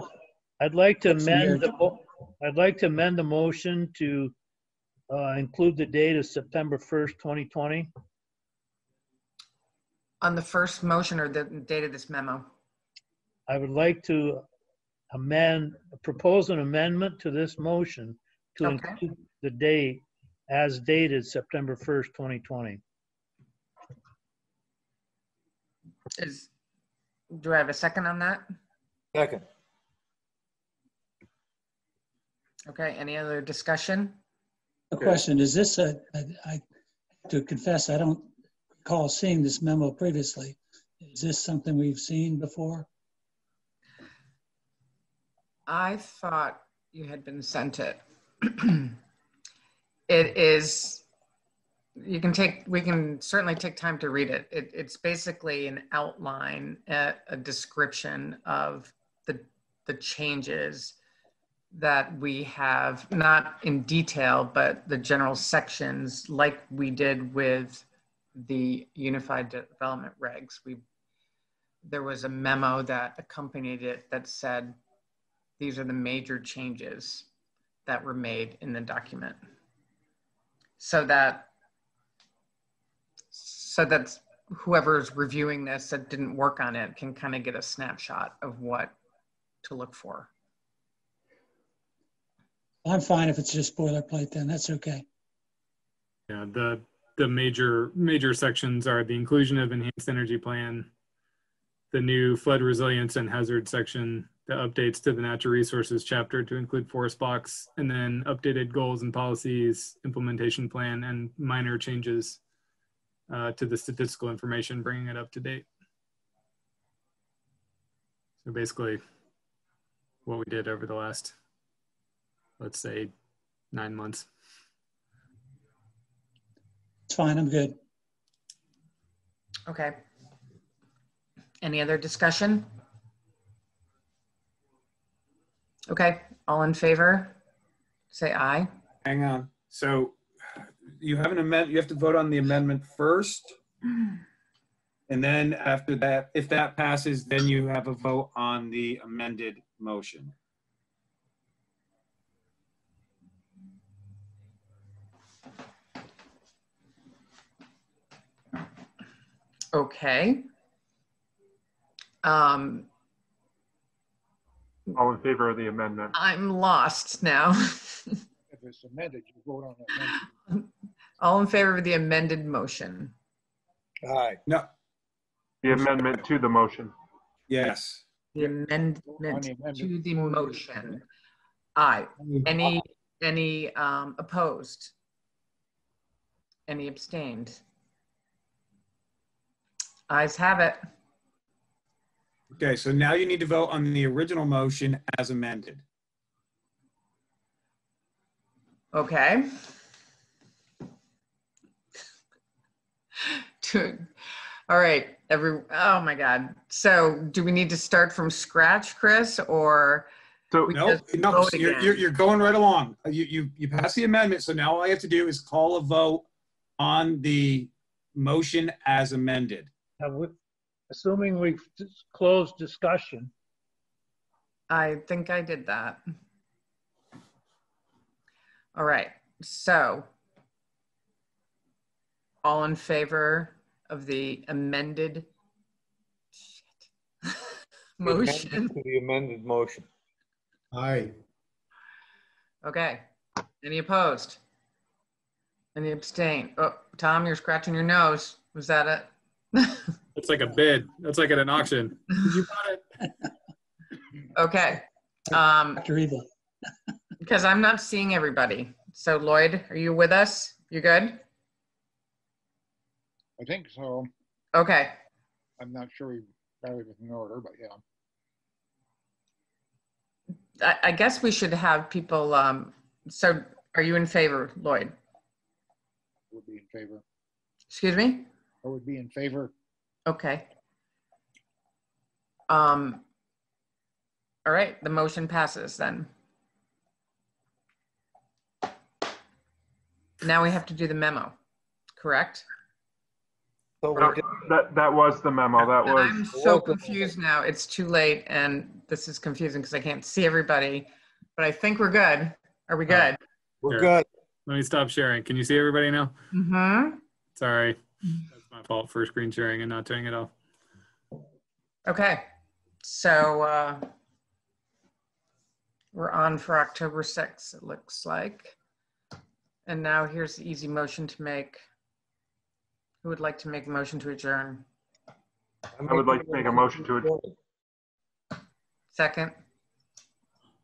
amend Here. I'd like to amend the motion to include the date of September 1st, 2020. On the first motion or the date of this memo? I would like to propose an amendment to this motion to Okay. include the date as dated September 1st, 2020. Do I have a second on that? Second. Okay, any other discussion? A question, is this I have to confess, I don't recall seeing this memo previously. Is this something we've seen before? I thought you had been sent it. It is, we can certainly take time to read it. It's basically an outline, a description of the changes that we have, not in detail, but the general sections like we did with the Unified Development Regs. There was a memo that accompanied it that said, these are the major changes that were made in the document. So that's whoever's reviewing this that didn't work on it can kind of get a snapshot of what to look for. I'm fine if it's just boilerplate then, that's okay. Yeah, the major sections are the inclusion of enhanced energy plan, the new flood resilience and hazard section, the updates to the natural resources chapter to include forest blocks, and then updated goals and policies, implementation plan, and minor changes to the statistical information, bringing it up to date. So basically what we did over the last, let's say, 9 months. It's fine, I'm good. Okay. Any other discussion? Okay, all in favor, say aye. Hang on. So you have an amendment, you have to vote on the amendment first. And then after that, if that passes, then you have a vote on the amended motion. Okay. All in favor of the amendment? I'm lost now. If it's amended, you vote on the amendment. All in favor of the amended motion? Aye. No, The amendment to the motion. yes. The amendment to the motion. Aye. Any opposed? Any abstained? Ayes have it. Okay, so now you need to vote on the original motion as amended. Okay. All right, oh my God. So do we need to start from scratch, Chris, or? So No, you're going right along. You pass the amendment, so now all I have to do is call a vote on the motion as amended. Assuming we've closed discussion. I think I did that. All right, so all in favor of the amended motion? To the amended motion. Aye. Okay, any opposed? Any abstain? Oh, Tom, you're scratching your nose. Was that it? It's like a bid. That's like at an auction. Did you buy it? Okay. Dr. Evil. Because I'm not seeing everybody. So Lloyd, are you with us? You good? I think so. Okay. I'm not sure we got everything in order, but yeah. I guess we should have people, so are you in favor, Lloyd? Would be in favor. Excuse me? I would be in favor. Okay. All right, the motion passes then. Now we have to do the memo, correct? So we did, That was the memo. That was. I'm so confused now. It's too late and this is confusing because I can't see everybody, but I think we're good. Are we good? we're Here. good. Let me stop sharing. Can you see everybody now? Mm-hmm. Sorry. That's my fault for screen sharing and not turning it off. Okay, so we're on for October 6th, it looks like. And now here's the easy motion to make. Who would like to make a motion to adjourn? I would like to make a motion to adjourn. Second,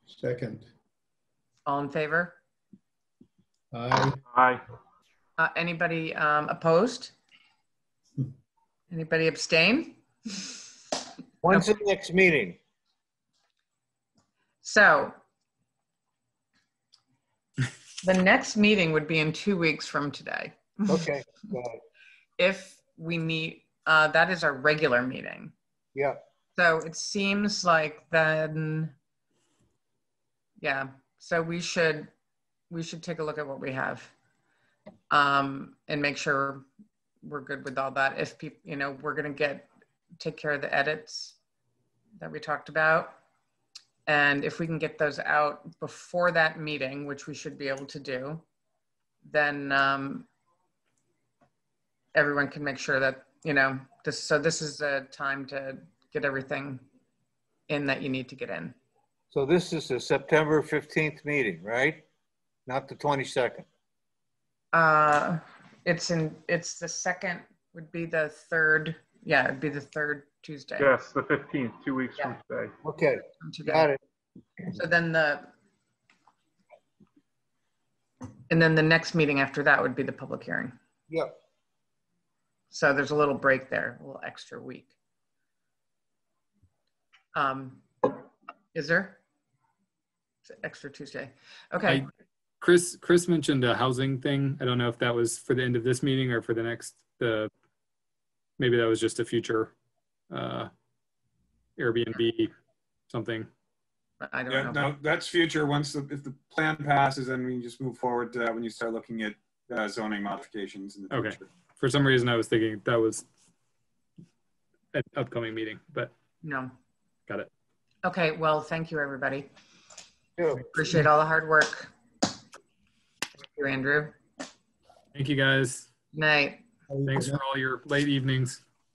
Second. all in favor? Aye. Aye. Anybody opposed? Anybody abstain? When's the next meeting? So the next meeting would be in 2 weeks from today. Okay, got it. If we meet, that is our regular meeting. Yeah. So it seems like then, yeah, so we should take a look at what we have and make sure we're good with all that. If people, you know, we're going to take care of the edits that we talked about. And if we can get those out before that meeting, which we should be able to do, then everyone can make sure that, you know, this is the time to get everything in that you need to get in. So this is the September 15th meeting, right? Not the 22nd. It's the second, would be the third. Yeah, it'd be the third Tuesday. Yes, the 15th, 2 weeks from today. Okay, From today. got it. So then the next meeting after that would be the public hearing. Yep. So there's a little break there, a little extra week. Is there? It's an extra Tuesday. Okay. Chris mentioned a housing thing. I don't know if that was for the end of this meeting or for the next, maybe that was just a future Airbnb something. I don't know. No, that's future. If the plan passes, then we can just move forward to that when you start looking at zoning modifications in the future. Okay. For some reason, I was thinking that was an upcoming meeting, but No. got it. Okay, well, thank you, everybody. Yeah. Appreciate all the hard work. Thank you, Andrew. Thank you guys. Night. Thanks for all your late evenings.